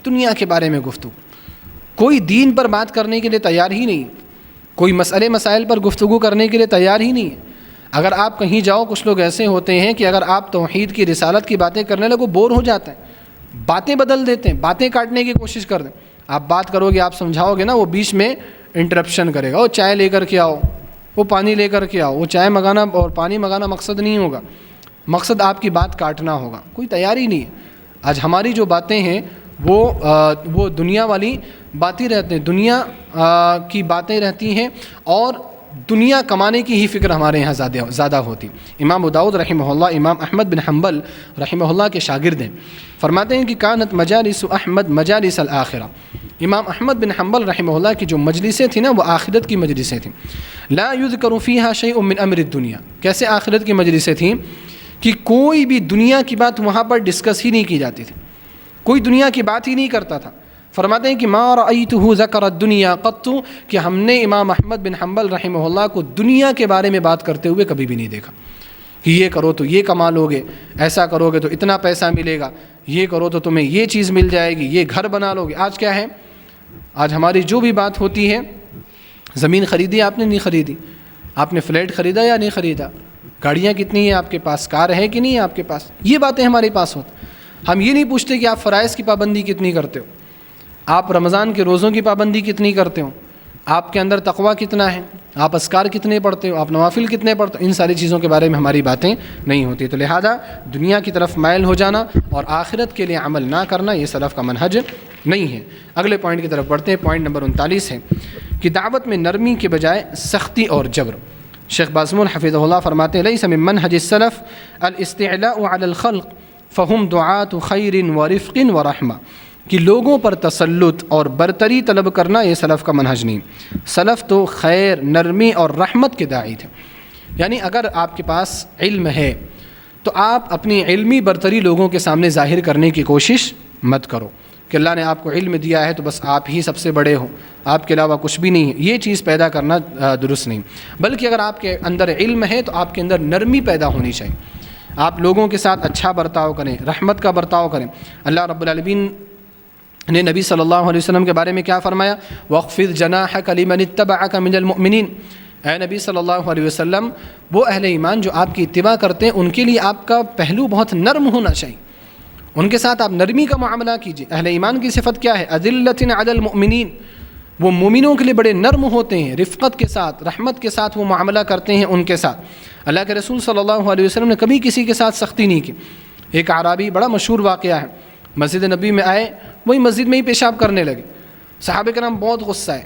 دنیا کے بارے میں گفتگو. کوئی دین پر بات کرنے کے لیے تیار ہی نہیں, کوئی مسائل پر گفتگو کرنے کے لیے تیار ہی نہیں. اگر آپ کہیں جاؤ, کچھ لوگ ایسے ہوتے ہیں کہ اگر آپ توحید کی رسالت کی باتیں کرنے لگو بور ہو جاتے ہیں, باتیں بدل دیتے ہیں, باتیں کاٹنے کی کوشش کر دیں. آپ بات کرو گے, آپ سمجھاؤ گے نا, وہ بیچ میں انٹرپشن کرے گا. وہ چائے لے کر کے آؤ, وہ پانی لے کر کے آؤ. وہ چائے منگانا اور پانی منگانا مقصد نہیں ہوگا, مقصد آپ کی بات کاٹنا ہوگا. کوئی تیاری نہیں ہے. آج ہماری جو باتیں ہیں وہ دنیا والی باتیں رہتے ہیں, دنیا کی باتیں رہتی ہیں اور دنیا کمانے کی ہی فکر ہمارے یہاں زیادہ ہوتی. امام ابو داؤد رحمہ اللہ, امام احمد بن حنبل رحمہ اللہ کے شاگرد ہیں, فرماتے ہیں کہ کانت مجالس احمد مجالس الآخرہ. امام احمد بن حنبل رحمہ اللہ کی جو مجلسیں تھیں نا وہ آخرت کی مجلسیں تھیں. لا یذکر فیہا شیء من امر الدنیا. کیسے آخرت کی مجلسیں تھیں کہ کوئی بھی دنیا کی بات وہاں پر ڈسکس ہی نہیں کی جاتی تھی, کوئی دنیا کی بات ہی نہیں کرتا تھا. فرماتے ہیں کہ ما رأیتہ ذکر الدنیا قط، کہ ہم نے امام احمد بن حنبل رحمہ اللہ کو دنیا کے بارے میں بات کرتے ہوئے کبھی بھی نہیں دیکھا کہ یہ کرو تو یہ کما لو گے، ایسا کرو گے تو اتنا پیسہ ملے گا، یہ کرو تو تمہیں یہ چیز مل جائے گی، یہ گھر بنا لو گے۔ آج کیا ہے، آج ہماری جو بھی بات ہوتی ہے، زمین خریدی آپ نے نہیں خریدی، آپ نے فلیٹ خریدا یا نہیں خریدا، گاڑیاں کتنی ہیں آپ کے پاس، کار ہے کہ نہیں ہے آپ کے پاس، یہ باتیں ہمارے پاس ہوتی۔ ہم یہ نہیں پوچھتے کہ آپ فرائض کی پابندی کتنی کرتے ہو، آپ رمضان کے روزوں کی پابندی کتنی کرتے ہو، آپ کے اندر تقویٰ کتنا ہے، آپ اذکار کتنے پڑھتے ہو، آپ نوافل کتنے پڑھتے ہو، ان ساری چیزوں کے بارے میں ہماری باتیں نہیں ہوتی۔ تو لہذا دنیا کی طرف مائل ہو جانا اور آخرت کے لیے عمل نہ کرنا یہ سلف کا منہج نہیں ہے۔ اگلے پوائنٹ کی طرف بڑھتے ہیں، پوائنٹ نمبر 39 ہے کہ دعوت میں نرمی کے بجائے سختی اور جبر۔ شیخ بازمول حفظہ اللہ فرماتے ہیں لیس من منہج السلف الاستعلاء علی الخلق فہم دعات خیر ورفق ورحمہ، کہ لوگوں پر تسلط اور برتری طلب کرنا یہ سلف کا منہج نہیں۔ سلف تو خیر، نرمی اور رحمت کے داعی تھے۔ یعنی اگر آپ کے پاس علم ہے تو آپ اپنی علمی برتری لوگوں کے سامنے ظاہر کرنے کی کوشش مت کرو کہ اللہ نے آپ کو علم دیا ہے تو بس آپ ہی سب سے بڑے ہو، آپ کے علاوہ کچھ بھی نہیں ہے، یہ چیز پیدا کرنا درست نہیں۔ بلکہ اگر آپ کے اندر علم ہے تو آپ کے اندر نرمی پیدا ہونی چاہیے، آپ لوگوں کے ساتھ اچھا برتاؤ کریں، رحمت کا برتاؤ کریں۔ اللہ رب العالمین نے نبی صلی اللہ علیہ وسلم کے بارے میں کیا فرمایا، وَاخْفِضْ جَنَاحَكَ لِمَنِ اتَّبَعَكَ مِنَ الْمُؤْمِنِينَ، اے نبی صلی اللہ علیہ وسلم، وہ اہل ایمان جو آپ کی اتباع کرتے ہیں ان کے لیے آپ کا پہلو بہت نرم ہونا چاہیے، ان کے ساتھ آپ نرمی کا معاملہ کیجیے۔ اہل ایمان کی صفت کیا ہے، اذلۃ علی المؤمنین، وہ مومنوں کے لیے بڑے نرم ہوتے ہیں، رفقت کے ساتھ، رحمت کے ساتھ وہ معاملہ کرتے ہیں ان کے ساتھ۔ اللہ کے رسول صلی اللہ علیہ وسلم نے کبھی کسی کے ساتھ سختی نہیں کی۔ ایک اعرابی، بڑا مشہور واقعہ ہے، مسجد نبی میں آئے، وہی مسجد میں ہی پیشاب کرنے لگے، صحابہ کرام بہت غصہ ہے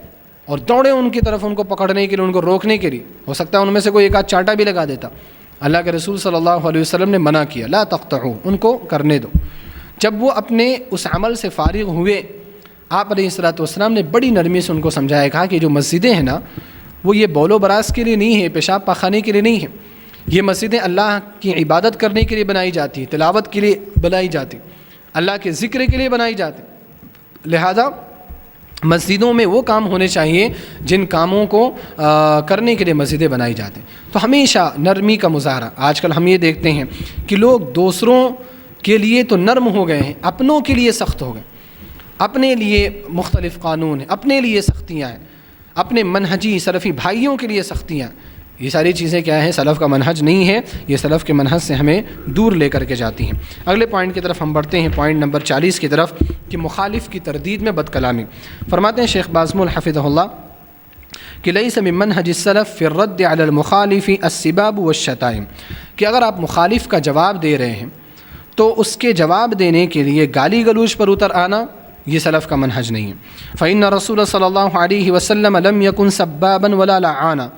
اور دوڑے ان کی طرف، ان کو پکڑنے کے لیے، ان کو روکنے کے لیے، ہو سکتا ہے ان میں سے کوئی ایک آدھ چانٹا بھی لگا دیتا۔ اللہ کے رسول صلی اللہ علیہ وسلم نے منع کیا، لا تقطعوا، ان کو کرنے دو۔ جب وہ اپنے اس عمل سے فارغ ہوئے، آپ علیہ الصلوۃ والسلام نے بڑی نرمی سے ان کو سمجھایا، کہا کہ جو مسجدیں ہیں نا وہ یہ بول و براز کے لیے نہیں ہے، پیشاب پاخانے کے لیے نہیں ہے، یہ مسجدیں اللہ کی عبادت کرنے کے لیے بنائی جاتی ہیں، تلاوت کے لیے بنائی جاتی، اللہ کے ذکر کے لیے بنائی جاتی۔ لہذا مسجدوں میں وہ کام ہونے چاہیے جن کاموں کو کرنے کے لیے مسجدیں بنائی جاتی ہیں۔ تو ہمیشہ نرمی کا مظاہرہ۔ آج کل ہم یہ دیکھتے ہیں کہ لوگ دوسروں کے لیے تو نرم ہو گئے ہیں، اپنوں کے لیے سخت ہو گئے، اپنے لیے مختلف قانون ہیں، اپنے لیے سختیاں ہیں، اپنے منہجی سلفی بھائیوں کے لیے سختیاں ہیں۔ یہ ساری چیزیں کیا ہیں، سلف کا منہج نہیں ہے، یہ سلف کے منہج سے ہمیں دور لے کر کے جاتی ہیں۔ اگلے پوائنٹ کی طرف ہم بڑھتے ہیں، پوائنٹ نمبر 40 کی طرف، کہ مخالف کی تردید میں بد کلامی۔ فرماتے ہیں شیخ بازمول حفظہ اللہ کہ لیس من منہج السلف فی الرد علی المخالف السباب والشتائم، کہ اگر آپ مخالف کا جواب دے رہے ہیں تو اس کے جواب دینے کے لیے گالی گلوچ پر اتر آنا یہ سلف کا منہج نہیں ہے۔ فإن رسول صلی اللہ علیہ وسلم لم یکن سبابا ولا لعانا،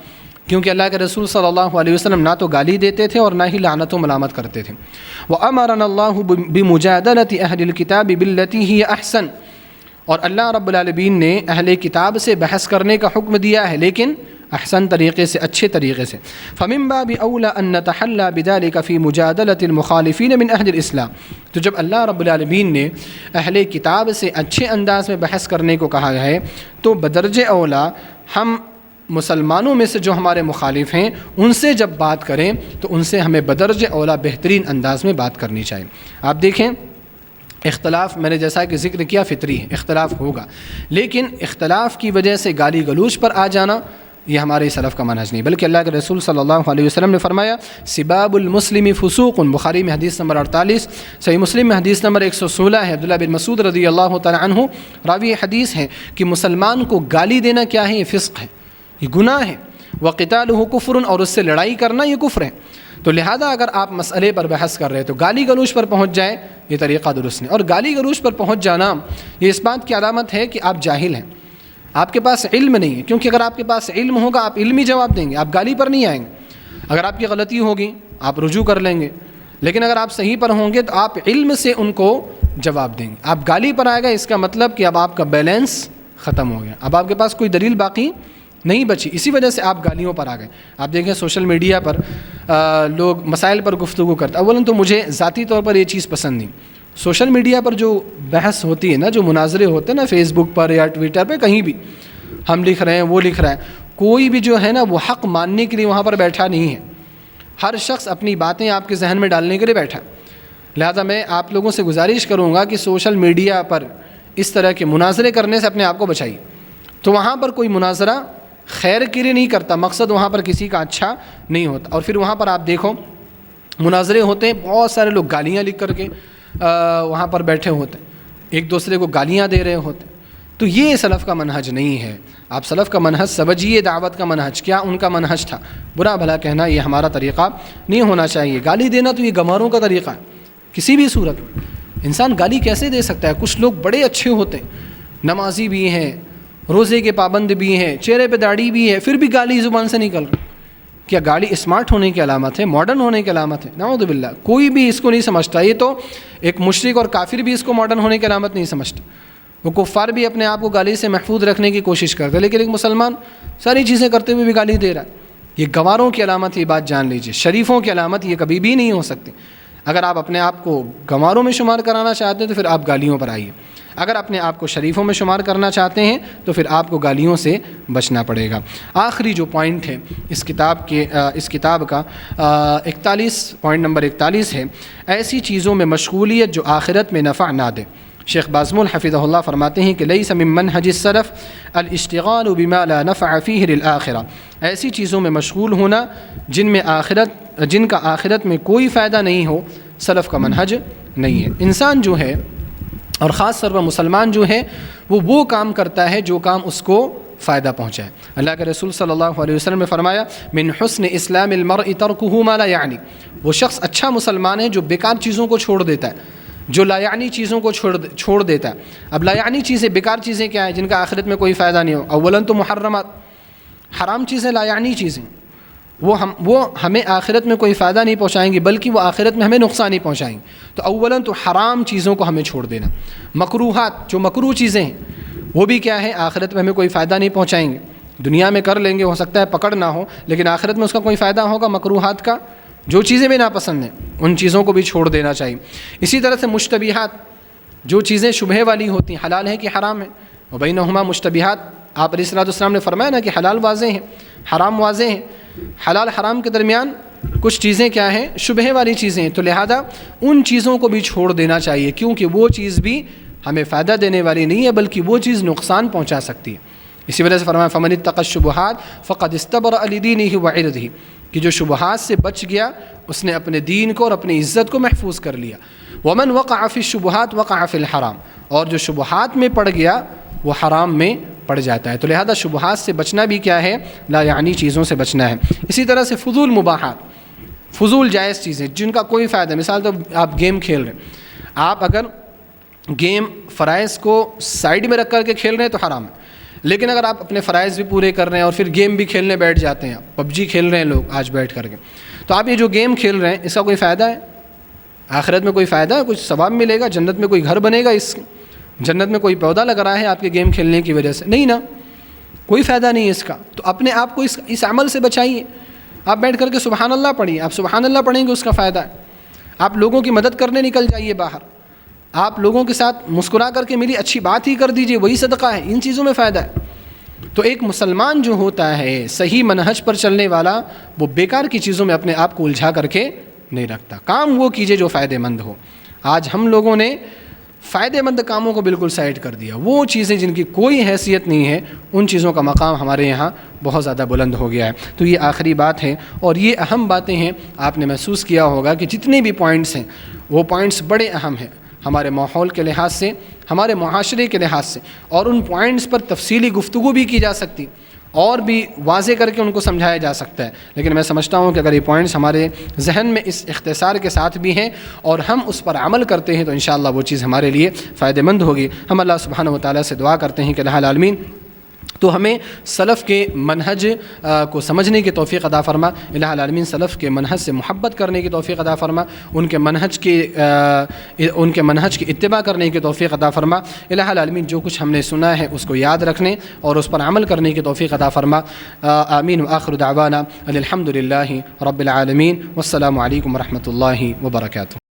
کیونکہ اللہ کے رسول صلی اللہ علیہ وسلم نہ تو گالی دیتے تھے اور نہ ہی لعنت و ملامت کرتے تھے۔ وَأَمَرَنَا اللَّهُ بِمُجَادَلَةِ أَهْلِ الْكِتَابِ بِالَّتِي هِيَ أَحْسَنُ، اور اللہ رب العالمین نے اہل کتاب سے بحث کرنے کا حکم دیا ہے، لیکن احسن طریقے سے، اچھے طریقے سے۔ فَمِن بَابِ أَوْلَى أَن نَّتَحَلَّى بِذَلِكَ فِي مُجَادَلَةِ الْمُخَالِفِينَ مِنْ أَهْلِ الْإِسْلَامِ، تو جب اللہ رب العالمین نے اہل کتاب سے اچھے انداز میں بحث کرنے کو کہا ہے تو بدرجہ اولا ہم مسلمانوں میں سے جو ہمارے مخالف ہیں ان سے جب بات کریں تو ان سے ہمیں بدرجہ اولا بہترین انداز میں بات کرنی چاہیے۔ آپ دیکھیں اختلاف، میں نے جیسا کہ ذکر کیا، فطری ہے، اختلاف ہوگا، لیکن اختلاف کی وجہ سے گالی گلوچ پر آ جانا یہ ہمارے سلف کا منہج نہیں، بلکہ اللہ کے رسول صلی اللہ علیہ وسلم نے فرمایا سباب المسلم فسوق، بخاری میں حدیث نمبر 48، صحیح مسلم میں حدیث نمبر 116 ہے، عبداللہ بن مسعود رضی اللہ تعالی عنہ راوی حدیث ہے کہ مسلمان کو گالی دینا کیا ہے، یہ فسق ہے، یہ گناہ ہے، وقتالہ کفر، اور اس سے لڑائی کرنا یہ کفر ہے۔ تو لہذا اگر آپ مسئلے پر بحث کر رہے تو گالی گلوچ پر پہنچ جائے یہ طریقہ درست نہیں، اور گالی گلوچ پر پہنچ جانا یہ اس بات کی علامت ہے کہ آپ جاہل ہیں، آپ کے پاس علم نہیں ہے، کیونکہ اگر آپ کے پاس علم ہوگا آپ علمی جواب دیں گے، آپ گالی پر نہیں آئیں گے۔ اگر آپ کی غلطی ہوگی آپ رجوع کر لیں گے، لیکن اگر آپ صحیح پر ہوں گے تو آپ علم سے ان کو جواب دیں گے۔ آپ گالی پر آئے گا، اس کا مطلب کہ اب آپ کا بیلنس ختم ہو گیا، اب آپ کے پاس کوئی دلیل باقی نہیں بچی، اسی وجہ سے آپ گالیوں پر آ گئے۔ آپ دیکھیں سوشل میڈیا پر لوگ مسائل پر گفتگو کرتے، اولاً تو مجھے ذاتی طور پر یہ چیز پسند نہیں، سوشل میڈیا پر جو بحث ہوتی ہے نا، جو مناظرے ہوتے ہیں نا، فیس بک پر یا ٹویٹر پہ، کہیں بھی ہم لکھ رہے ہیں، وہ لکھ رہا ہے، کوئی بھی جو ہے نا وہ حق ماننے کے لیے وہاں پر بیٹھا نہیں ہے. ہر شخص اپنی باتیں آپ کے ذہن میں ڈالنے کے لیے بیٹھا. لہذا میں آپ لوگوں سے گزارش کروں گا کہ سوشل میڈیا پر اس طرح کے مناظرے کرنے سے اپنے آپ کو بچائیے. تو وہاں پر کوئی مناظرہ خیر کے لیے نہیں کرتا، مقصد وہاں پر کسی کا اچھا نہیں ہوتا. اور پھر وہاں پر آپ دیکھو مناظرے ہوتے ہیں، بہت سارے لوگ گالیاں لکھ کر کے وہاں پر بیٹھے ہوتے ہیں، ایک دوسرے کو گالیاں دے رہے ہوتے ہیں. تو یہ سلف کا منہج نہیں ہے. آپ سلف کا منہج سمجھیے، دعوت کا منہج کیا ان کا منہج تھا. برا بھلا کہنا یہ ہمارا طریقہ نہیں ہونا چاہیے. گالی دینا تو یہ گنواروں کا طریقہ ہے. کسی بھی صورت میں انسان گالی کیسے دے سکتا ہے؟ کچھ لوگ بڑے اچھے ہوتے ہیں، نمازی بھی ہیں، روزے کے پابند بھی ہیں، چہرے پہ داڑھی بھی ہے، پھر بھی گالی زبان سے نکل رہی. کیا گالی اسمارٹ ہونے کی علامت ہے؟ ماڈرن ہونے کی علامت ہے؟ نعوذ باللہ. کوئی بھی اس کو نہیں سمجھتا. یہ تو ایک مشرک اور کافر بھی اس کو ماڈرن ہونے کی علامت نہیں سمجھتا. وہ کفار بھی اپنے آپ کو گالی سے محفوظ رکھنے کی کوشش کرتے ہیں، لیکن ایک مسلمان ساری چیزیں کرتے ہوئے بھی گالی دے رہا ہے. یہ گواروں کی علامت، یہ بات جان لیجیے. شریفوں کی علامت یہ کبھی بھی نہیں ہو سکتی. اگر آپ اپنے آپ کو گواروں میں شمار کرانا چاہتے ہیں تو پھر آپ گالیوں پر آئیے. اگر اپنے آپ کو شریفوں میں شمار کرنا چاہتے ہیں تو پھر آپ کو گالیوں سے بچنا پڑے گا. آخری جو پوائنٹ ہے اس کتاب کا 41 پوائنٹ نمبر 41 ہے، ایسی چیزوں میں مشغولیت جو آخرت میں نفع نہ دے. شیخ بازمول حفظہ اللہ فرماتے ہیں کہ لیس من منہج السلف الاشتغال بما لا نفع فیہ للآخرہ. ایسی چیزوں میں مشغول ہونا جن کا آخرت میں کوئی فائدہ نہیں ہو، سلف کا منہج نہیں ہے. انسان جو ہے اور خاص طور پر مسلمان جو ہے وہ کام کرتا ہے جو کام اس کو فائدہ پہنچائے. اللہ کے رسول صلی اللہ علیہ وسلم نے فرمایا من حسن اسلام المرء ترکہ ما لا یعنی. وہ شخص اچھا مسلمان ہے جو بیکار چیزوں کو چھوڑ دیتا ہے، جو لا یعنی چیزوں کو چھوڑ دیتا ہے. اب لا یعنی چیزیں، بیکار چیزیں کیا ہیں؟ جن کا آخرت میں کوئی فائدہ نہیں ہو. اولاً تو محرمات، حرام چیزیں، لا یعنی چیزیں، وہ ہمیں آخرت میں کوئی فائدہ نہیں پہنچائیں گی، بلکہ وہ آخرت میں ہمیں نقصان ہی پہنچائیں گی. تو اولاً تو حرام چیزوں کو ہمیں چھوڑ دینا. مکروہات، جو مکروہ چیزیں ہیں وہ بھی کیا ہے؟ آخرت میں ہمیں کوئی فائدہ نہیں پہنچائیں گے. دنیا میں کر لیں گے، ہو سکتا ہے پکڑ نہ ہو، لیکن آخرت میں اس کا کوئی فائدہ ہوگا. مکروہات کا، جو چیزیں بھی ناپسند ہیں ان چیزوں کو بھی چھوڑ دینا چاہیے. اسی طرح سے مشتبہات، جو چیزیں شبہے والی ہوتی ہیں، حلال ہیں کہ حرام ہیں، وبینہما مشتبہات. آپ علیہ الصلوۃ والسلام نے فرمایا نا کہ حلال واضح ہیں، حرام واضح ہیں. حلال حرام کے درمیان کچھ چیزیں کیا ہیں؟ شبہے والی چیزیں ہیں. تو لہذا ان چیزوں کو بھی چھوڑ دینا چاہیے، کیونکہ وہ چیز بھی ہمیں فائدہ دینے والی نہیں ہے، بلکہ وہ چیز نقصان پہنچا سکتی ہے. اسی وجہ سے فرمایا فمن اتقى الشبہات فقد استبرأ لدینہ وعرضہ، کہ جو شبہات سے بچ گیا اس نے اپنے دین کو اور اپنی عزت کو محفوظ کر لیا. ومن وقع فی الشبہات وقع فی الحرام، اور جو شبہات میں پڑ گیا وہ حرام میں پڑ جاتا ہے. تو لہذا شبہات سے بچنا بھی کیا ہے؟ لا یعنی چیزوں سے بچنا ہے. اسی طرح سے فضول مباحات، فضول جائز چیزیں جن کا کوئی فائدہ. مثال تو آپ گیم کھیل رہے ہیں، آپ اگر گیم فرائض کو سائڈ میں رکھ کر کے کھیل رہے ہیں تو حرام ہے. لیکن اگر آپ اپنے فرائض بھی پورے کر رہے ہیں اور پھر گیم بھی کھیلنے بیٹھ جاتے ہیں، پب جی کھیل رہے ہیں لوگ آج بیٹھ کر کے، تو آپ یہ جو گیم کھیل رہے ہیں اس کا کوئی فائدہ ہے؟ آخرت میں کوئی فائدہ ہے؟ کچھ ثواب ملے گا؟ جنت میں کوئی گھر بنے گا؟ اس جنت میں کوئی پودا لگ رہا ہے آپ کے گیم کھیلنے کی وجہ سے؟ نہیں نا، کوئی فائدہ نہیں ہے اس کا. تو اپنے آپ کو اس عمل سے بچائیے. آپ بیٹھ کر کے سبحان اللہ پڑھیے. آپ سبحان اللہ پڑھیں گے اس کا فائدہ ہے. آپ لوگوں کی مدد کرنے نکل جائیے باہر، آپ لوگوں کے ساتھ مسکرا کر کے میری اچھی بات ہی کر دیجیے، وہی صدقہ ہے. ان چیزوں میں فائدہ ہے. تو ایک مسلمان جو ہوتا ہے صحیح منہج پر چلنے والا، وہ بیکار کی چیزوں میں اپنے آپ کو الجھا کر کے نہیں رکھتا. کام وہ کیجئے جو فائدہ مند ہو. آج ہم لوگوں نے فائدہ مند کاموں کو بالکل سائڈ کر دیا. وہ چیزیں جن کی کوئی حیثیت نہیں ہے، ان چیزوں کا مقام ہمارے یہاں بہت زیادہ بلند ہو گیا ہے. تو یہ آخری بات ہے، اور یہ اہم باتیں ہیں. آپ نے محسوس کیا ہوگا کہ جتنے بھی پوائنٹس ہیں وہ پوائنٹس بڑے اہم ہیں ہمارے ماحول کے لحاظ سے، ہمارے معاشرے کے لحاظ سے، اور ان پوائنٹس پر تفصیلی گفتگو بھی کی جا سکتی اور بھی واضح کر کے ان کو سمجھایا جا سکتا ہے. لیکن میں سمجھتا ہوں کہ اگر یہ پوائنٹس ہمارے ذہن میں اس اختصار کے ساتھ بھی ہیں اور ہم اس پر عمل کرتے ہیں تو انشاءاللہ وہ چیز ہمارے لیے فائدہ مند ہوگی. ہم اللہ سبحانہ و تعالیٰ سے دعا کرتے ہیں کہ الہ العالمین تو ہمیں سلف کے منہج کو سمجھنے کی توفیق عطا فرما. الہ العالمین سلف کے منہج سے محبت کرنے کی توفیق عطا فرما. ان کے منہج کی اتباع کرنے کی توفیق عطا فرما. الہ العالمین جو کچھ ہم نے سنا ہے اس کو یاد رکھنے اور اس پر عمل کرنے کی توفیق عطا فرما. آمین. وآخر دعوانا الحمد للہ رب العالمین. والسلام علیکم ورحمۃ اللہ وبرکاتہ.